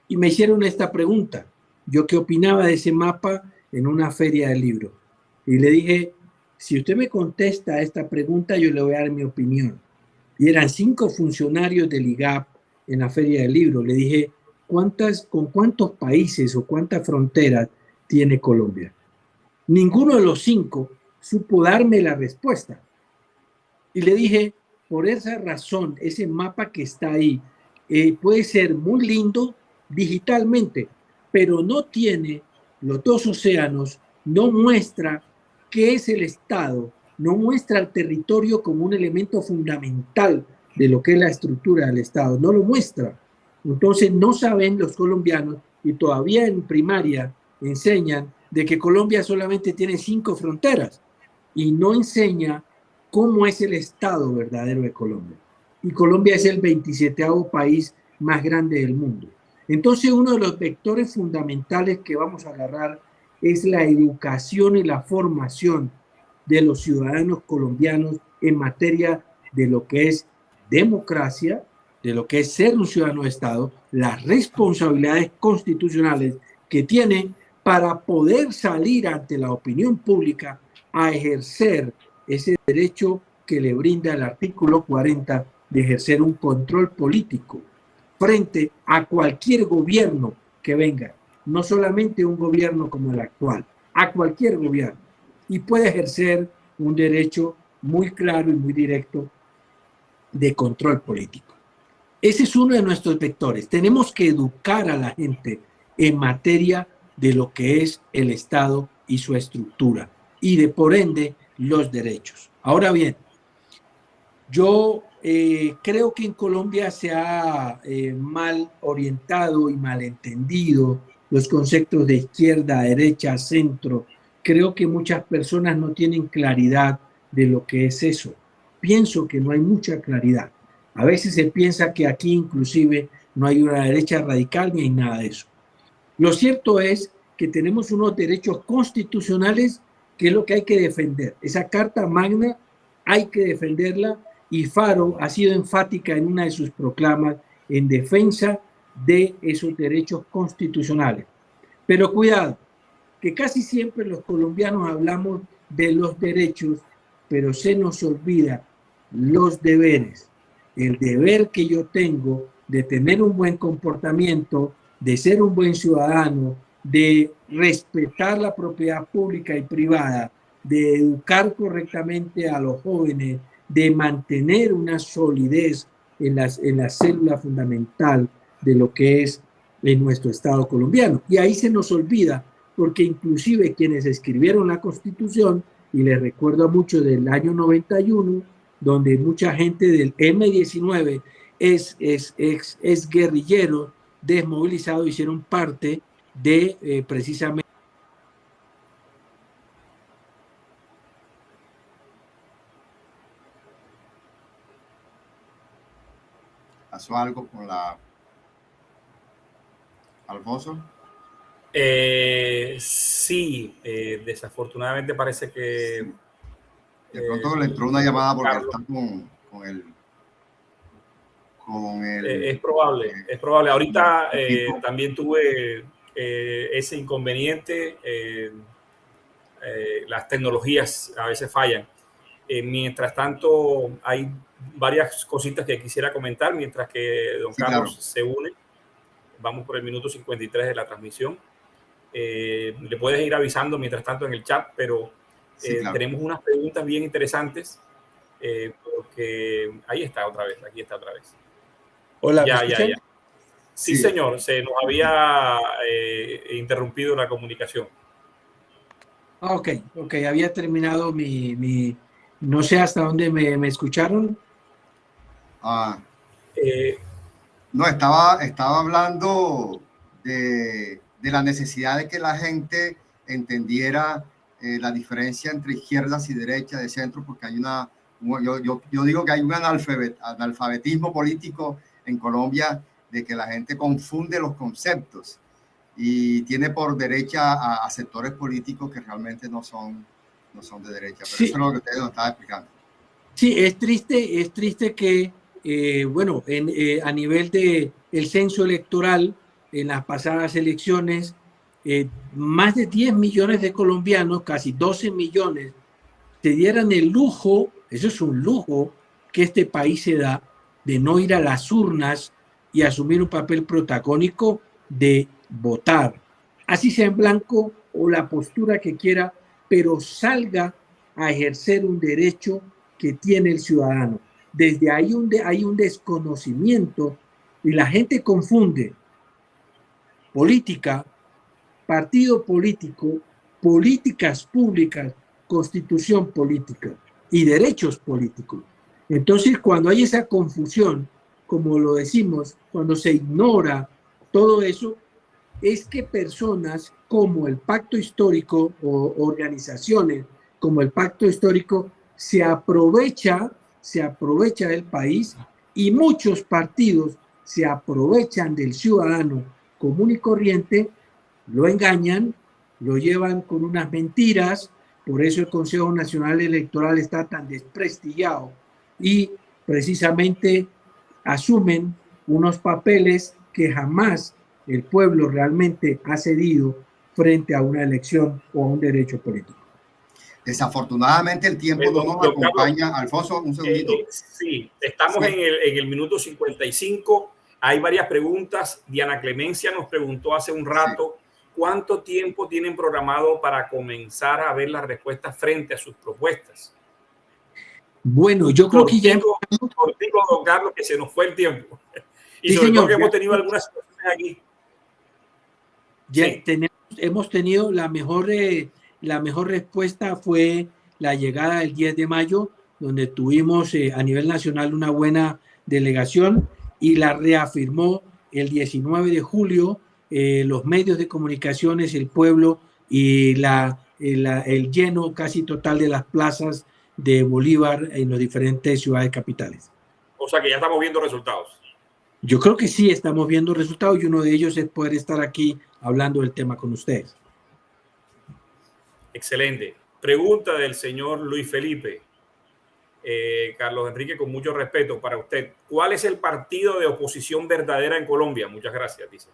[SPEAKER 3] Y me hicieron esta pregunta, yo qué opinaba de ese mapa en una feria del libro. Y le dije, si usted me contesta a esta pregunta, yo le voy a dar mi opinión. Y eran 5 funcionarios del IGAP en la feria del libro. Le dije, ¿con cuántos países o cuántas fronteras tiene Colombia? Ninguno de los 5 supo darme la respuesta. Y le dije, por esa razón, ese mapa que está ahí puede ser muy lindo digitalmente, pero no tiene los 2 océanos, no muestra qué es el Estado, no muestra el territorio como un elemento fundamental de lo que es la estructura del Estado, no lo muestra. Entonces no saben los colombianos, y todavía en primaria enseñan de que Colombia solamente tiene 5 fronteras y no enseña cómo es el Estado verdadero de Colombia. Y Colombia es el 27º país más grande del mundo. Entonces uno de los vectores fundamentales que vamos a agarrar es la educación y la formación de los ciudadanos colombianos en materia de lo que es democracia, de lo que es ser un ciudadano de Estado, las responsabilidades constitucionales que tiene para poder salir ante la opinión pública a ejercer ese derecho que le brinda el artículo 40 de ejercer un control político frente a cualquier gobierno que venga, no solamente un gobierno como el actual, a cualquier gobierno, y puede ejercer un derecho muy claro y muy directo de control político. Ese es uno de nuestros vectores. Tenemos que educar a la gente en materia de lo que es el Estado y su estructura, y de por ende los derechos. Ahora bien, yo creo que en Colombia se ha mal orientado y malentendido los conceptos de izquierda, derecha, centro. Creo que muchas personas no tienen claridad de lo que es eso. Pienso que no hay mucha claridad. A veces se piensa que aquí inclusive no hay una derecha radical ni hay nada de eso. Lo cierto es que tenemos unos derechos constitucionales que es lo que hay que defender. Esa Carta Magna hay que defenderla, y Faro ha sido enfática en una de sus proclamas en defensa de esos derechos constitucionales. Pero cuidado, que casi siempre los colombianos hablamos de los derechos, pero se nos olvida los deberes. El deber que yo tengo de tener un buen comportamiento, de ser un buen ciudadano, de respetar la propiedad pública y privada, de educar correctamente a los jóvenes, de mantener una solidez en la célula fundamental de lo que es en nuestro Estado colombiano. Y ahí se nos olvida, porque inclusive quienes escribieron la Constitución, y les recuerdo mucho del año 91, donde mucha gente del M-19 es guerrillero, desmovilizado, hicieron parte de precisamente.
[SPEAKER 2] ¿Pasó algo con la Alfonso?
[SPEAKER 1] Sí, desafortunadamente parece que...
[SPEAKER 2] Sí. De pronto le entró una llamada porque Carlos está con el...
[SPEAKER 1] Es probable, es probable. Ahorita también tuve ese inconveniente. Las tecnologías a veces fallan. Mientras tanto, hay varias cositas que quisiera comentar mientras que don Carlos se une. Vamos por el minuto 53 de la transmisión. Le puedes ir avisando mientras tanto en el chat, pero tenemos unas preguntas bien interesantes porque ahí está otra vez, aquí está otra vez.
[SPEAKER 3] Hola,
[SPEAKER 1] ya. Sí, señor, se nos había interrumpido la comunicación.
[SPEAKER 3] Ok, había terminado mi no sé hasta dónde me escucharon.
[SPEAKER 2] No, estaba hablando de la necesidad de que la gente entendiera la diferencia entre izquierdas y derechas, de centro, porque hay yo digo que hay un analfabetismo político en Colombia, de que la gente confunde los conceptos y tiene por derecha a sectores políticos que realmente no son de derecha. Pero sí, eso es lo que ustedes nos estaban explicando.
[SPEAKER 3] Sí, es triste que, bueno, a nivel del censo electoral, en las pasadas elecciones, más de 10 millones de colombianos, casi 12 millones, se dieran el lujo, eso es un lujo que este país se da, de no ir a las urnas y asumir un papel protagónico de votar, así sea en blanco o la postura que quiera, pero salga a ejercer un derecho que tiene el ciudadano. Desde ahí hay un desconocimiento y la gente confunde política, partido político, políticas públicas, constitución política y derechos políticos. Entonces, cuando hay esa confusión, como lo decimos, cuando se ignora todo eso, es que personas como el Pacto Histórico o organizaciones como el Pacto Histórico se aprovecha del país, y muchos partidos se aprovechan del ciudadano común y corriente, lo engañan, lo llevan con unas mentiras. Por eso el Consejo Nacional Electoral está tan desprestigiado y precisamente asumen unos papeles que jamás el pueblo realmente ha cedido frente a una elección o a un derecho político.
[SPEAKER 2] Desafortunadamente el tiempo no nos acompaña. Carlos, Alfonso, un segundito.
[SPEAKER 1] Sí, estamos en el minuto 55. Hay varias preguntas. Diana Clemencia nos preguntó hace un rato cuánto tiempo tienen programado para comenzar a ver las respuestas frente a sus propuestas.
[SPEAKER 3] Bueno, yo creo que ya...
[SPEAKER 1] Contigo, don Carlos, que se nos fue el tiempo. Y sobre todo que hemos tenido algunas situaciones aquí.
[SPEAKER 3] Ya hemos tenido la mejor respuesta fue la llegada del 10 de mayo, donde tuvimos a nivel nacional una buena delegación, y la reafirmó el 19 de julio los medios de comunicaciones, el pueblo y el lleno casi total de las plazas de Bolívar en las diferentes ciudades capitales.
[SPEAKER 1] O sea que ya estamos viendo resultados.
[SPEAKER 3] Yo creo que sí estamos viendo resultados, y uno de ellos es poder estar aquí hablando del tema con ustedes.
[SPEAKER 1] Excelente. Pregunta del señor Luis Felipe. Carlos Enrique, con mucho respeto para usted, ¿cuál es el partido de oposición verdadera en Colombia? Muchas gracias, dice.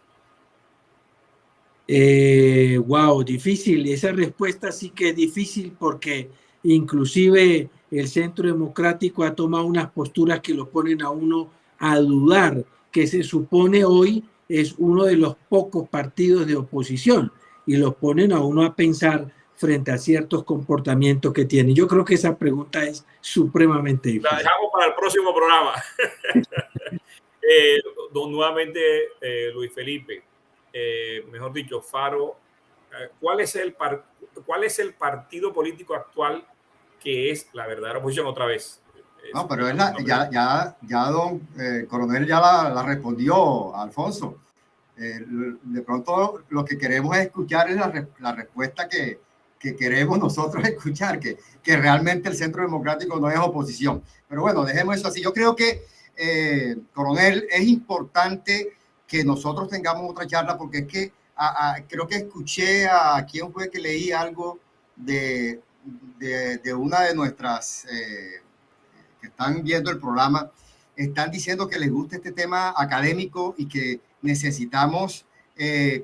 [SPEAKER 3] Wow, difícil. Esa respuesta sí que es difícil porque inclusive el Centro Democrático ha tomado unas posturas que lo ponen a uno a dudar, que se supone hoy es uno de los pocos partidos de oposición y los ponen a uno a pensar frente a ciertos comportamientos que tiene. Yo creo que esa pregunta es supremamente difícil.
[SPEAKER 1] La dejamos para el próximo programa. Nuevamente, Luis Felipe, mejor dicho, Faro, ¿cuál es el partido político actual que es la verdadera oposición otra vez?
[SPEAKER 2] No, pero ya don Coronel ya la respondió, Alfonso. De pronto lo que queremos es escuchar es la respuesta que queremos nosotros escuchar, que realmente el Centro Democrático no es oposición. Pero bueno, dejemos eso así. Yo creo que, Coronel, es importante que nosotros tengamos otra charla, porque es que creo que escuché a quien fue que leí algo de una de nuestras que están viendo el programa, están diciendo que les gusta este tema académico y que necesitamos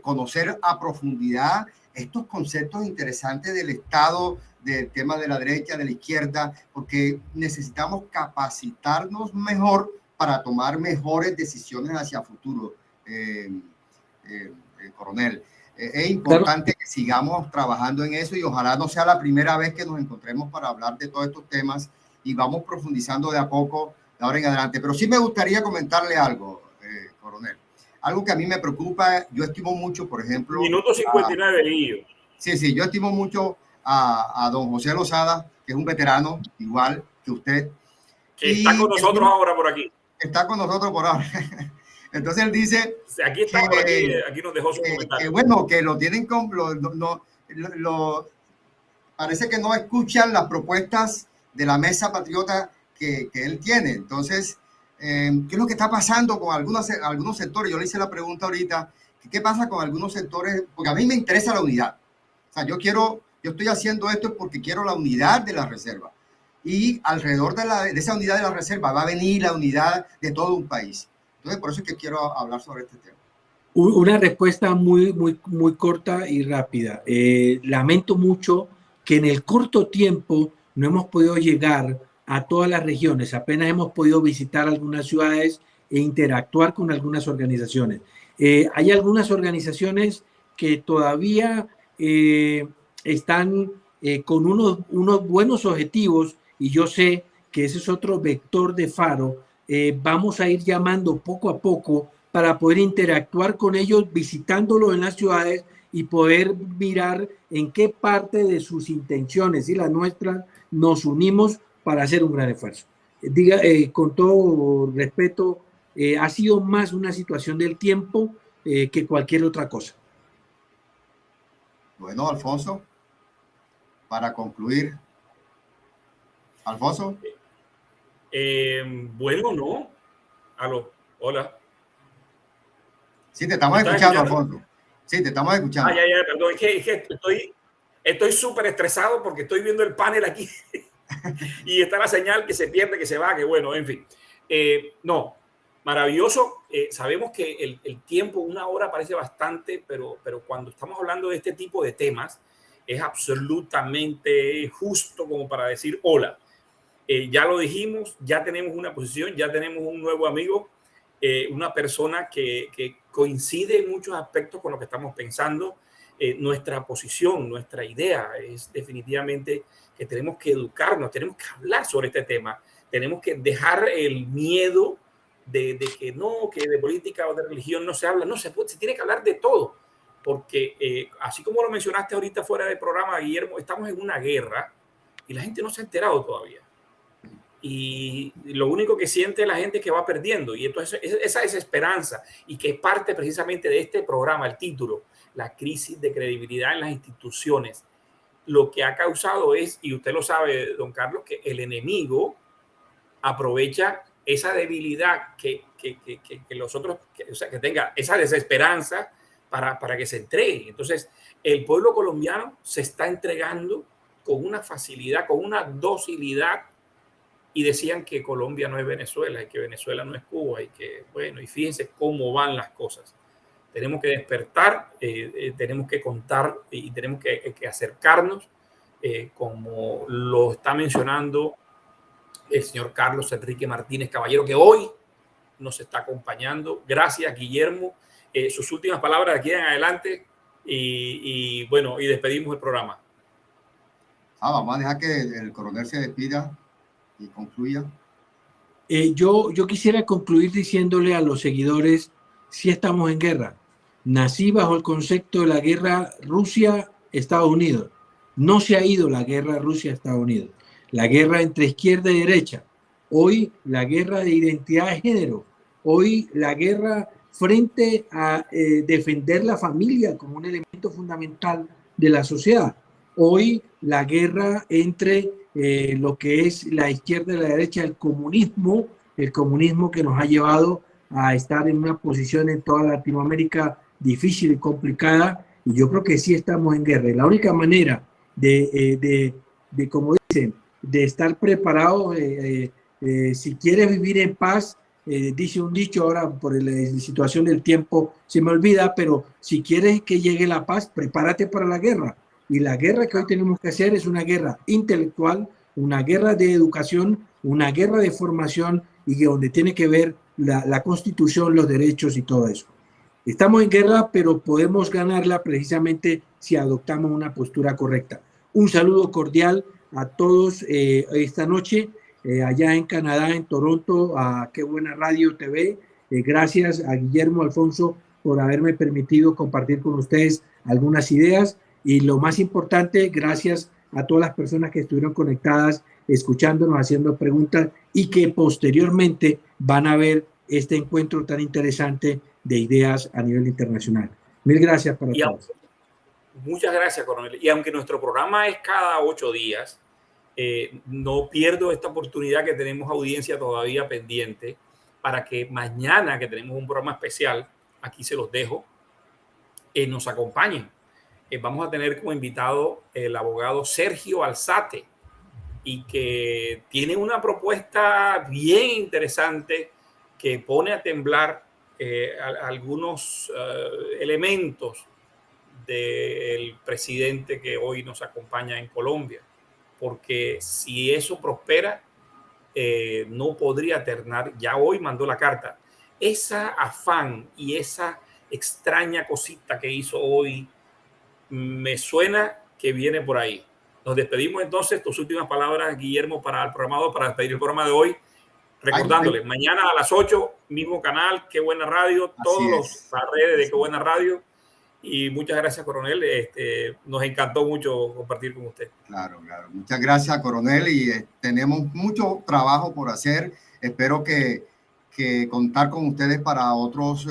[SPEAKER 2] conocer a profundidad estos conceptos interesantes del Estado, del tema de la derecha, de la izquierda, porque necesitamos capacitarnos mejor para tomar mejores decisiones hacia futuro, Coronel. Es importante que sigamos trabajando en eso y ojalá no sea la primera vez que nos encontremos para hablar de todos estos temas y vamos profundizando de a poco de ahora en adelante. Pero sí me gustaría comentarle algo, Coronel. Algo que a mí me preocupa, yo estimo mucho, por ejemplo...
[SPEAKER 1] Minuto 59, Guillo.
[SPEAKER 2] Sí, yo estimo mucho a don José Lozada, que es un veterano, igual que usted.
[SPEAKER 1] Que está con nosotros ahora por aquí.
[SPEAKER 2] Está con nosotros por ahora. Entonces él dice...
[SPEAKER 1] Aquí está, aquí nos dejó su comentario.
[SPEAKER 2] Que bueno, que lo tienen con... parece que no escuchan las propuestas de la mesa patriota que él tiene. Entonces... ¿qué es lo que está pasando con algunos sectores? Yo le hice la pregunta ahorita, ¿qué pasa con algunos sectores? Porque a mí me interesa la unidad. O sea, yo estoy haciendo esto porque quiero la unidad de la reserva. Y alrededor de esa unidad de la reserva va a venir la unidad de todo un país. Entonces, por eso es que quiero hablar sobre este tema.
[SPEAKER 3] Una respuesta muy corta y rápida. Lamento mucho que en el corto tiempo no hemos podido llegar a todas las regiones, apenas hemos podido visitar algunas ciudades e interactuar con algunas organizaciones. Hay algunas organizaciones que todavía están con unos buenos objetivos y yo sé que ese es otro vector de Faro. Vamos a ir llamando poco a poco para poder interactuar con ellos, visitándolos en las ciudades y poder mirar en qué parte de sus intenciones y las nuestras nos unimos para hacer un gran esfuerzo. Con todo respeto, ha sido más una situación del tiempo que cualquier otra cosa.
[SPEAKER 2] Bueno, Alfonso, para concluir. Alfonso.
[SPEAKER 1] Bueno, no. Aló, hola.
[SPEAKER 2] Sí, te estamos escuchando, Alfonso. Sí, te estamos escuchando.
[SPEAKER 1] Ya, perdón, es que estoy súper estresado porque estoy viendo el panel aquí. Y está la señal que se pierde, que se va, que bueno, en fin. No, maravilloso. Sabemos que el tiempo, una hora parece bastante, pero cuando estamos hablando de este tipo de temas, es absolutamente justo como para decir hola. Ya lo dijimos, ya tenemos una posición, ya tenemos un nuevo amigo, una persona que coincide en muchos aspectos con lo que estamos pensando. Nuestra posición, nuestra idea es definitivamente que tenemos que educarnos, tenemos que hablar sobre este tema, tenemos que dejar el miedo de que no, que de política o de religión no se habla, no se puede, se tiene que hablar de todo, porque así como lo mencionaste ahorita fuera del programa, Guillermo, estamos en una guerra y la gente no se ha enterado todavía. Y lo único que siente la gente es que va perdiendo, y entonces esa desesperanza, y que es parte precisamente de este programa, el título, la crisis de credibilidad en las instituciones, lo que ha causado es, y usted lo sabe, don Carlos, que el enemigo aprovecha esa debilidad que los otros, o sea, que tenga esa desesperanza para que se entregue. Entonces, el pueblo colombiano se está entregando con una facilidad, con una docilidad y decían que Colombia no es Venezuela y que Venezuela no es Cuba y que, bueno, y fíjense cómo van las cosas. Tenemos que despertar, tenemos que contar y tenemos que acercarnos, como lo está mencionando el señor Carlos Enrique Martínez Caballero, que hoy nos está acompañando. Gracias, Guillermo. Sus últimas palabras de aquí en adelante y bueno, y despedimos el programa.
[SPEAKER 2] Vamos a dejar que el coronel se despida y concluya.
[SPEAKER 3] Yo quisiera concluir diciéndole a los seguidores, si estamos en guerra. Nací bajo el concepto de la guerra Rusia-Estados Unidos. No se ha ido la guerra Rusia-Estados Unidos. La guerra entre izquierda y derecha. Hoy la guerra de identidad de género. Hoy la guerra frente a defender la familia como un elemento fundamental de la sociedad. Hoy la guerra entre lo que es la izquierda y la derecha, el comunismo que nos ha llevado a estar en una posición en toda Latinoamérica difícil y complicada, y yo creo que sí estamos en guerra. Y la única manera de como dicen, de estar preparado, si quieres vivir en paz, dice un dicho, ahora por la situación del tiempo se me olvida, pero si quieres que llegue la paz, prepárate para la guerra. Y la guerra que hoy tenemos que hacer es una guerra intelectual, una guerra de educación, una guerra de formación, y que donde tiene que ver la Constitución, los derechos y todo eso. Estamos en guerra, pero podemos ganarla precisamente si adoptamos una postura correcta. Un saludo cordial a todos esta noche, allá en Canadá, en Toronto, a Qué Buena Radio TV. Gracias a Guillermo Alfonso por haberme permitido compartir con ustedes algunas ideas. Y lo más importante, gracias a todas las personas que estuvieron conectadas, escuchándonos, haciendo preguntas y que posteriormente van a ver este encuentro tan interesante de ideas a nivel internacional. Mil gracias para todos.
[SPEAKER 1] Muchas gracias, coronel. Y aunque nuestro programa es cada 8 días, no pierdo esta oportunidad que tenemos audiencia todavía pendiente para que mañana, que tenemos un programa especial, aquí se los dejo, nos acompañen. Vamos a tener como invitado el abogado Sergio Alzate, y que tiene una propuesta bien interesante que pone a temblar algunos elementos del presidente que hoy nos acompaña en Colombia, porque si eso prospera, no podría terminar. Ya hoy mandó la carta. Esa afán y esa extraña cosita que hizo hoy me suena que viene por ahí. Nos despedimos entonces. Tus últimas palabras, Guillermo, para el programado, para despedir el programa de hoy. Recordándoles, mañana a las 8, mismo canal, Qué Buena Radio, todas las redes de Qué Buena Radio. Y muchas gracias, coronel. Nos encantó mucho compartir con usted.
[SPEAKER 2] Claro. Muchas gracias, coronel. Y tenemos mucho trabajo por hacer. Espero que contar con ustedes para otros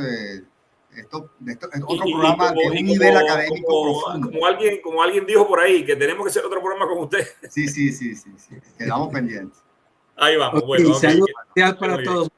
[SPEAKER 2] otro programa de un nivel académico profundo.
[SPEAKER 1] Como alguien dijo por ahí, que tenemos que hacer otro programa con usted.
[SPEAKER 2] Sí. Quedamos pendientes.
[SPEAKER 1] Ahí vamos.
[SPEAKER 3] Okay,
[SPEAKER 1] bueno,
[SPEAKER 3] saludos para todos.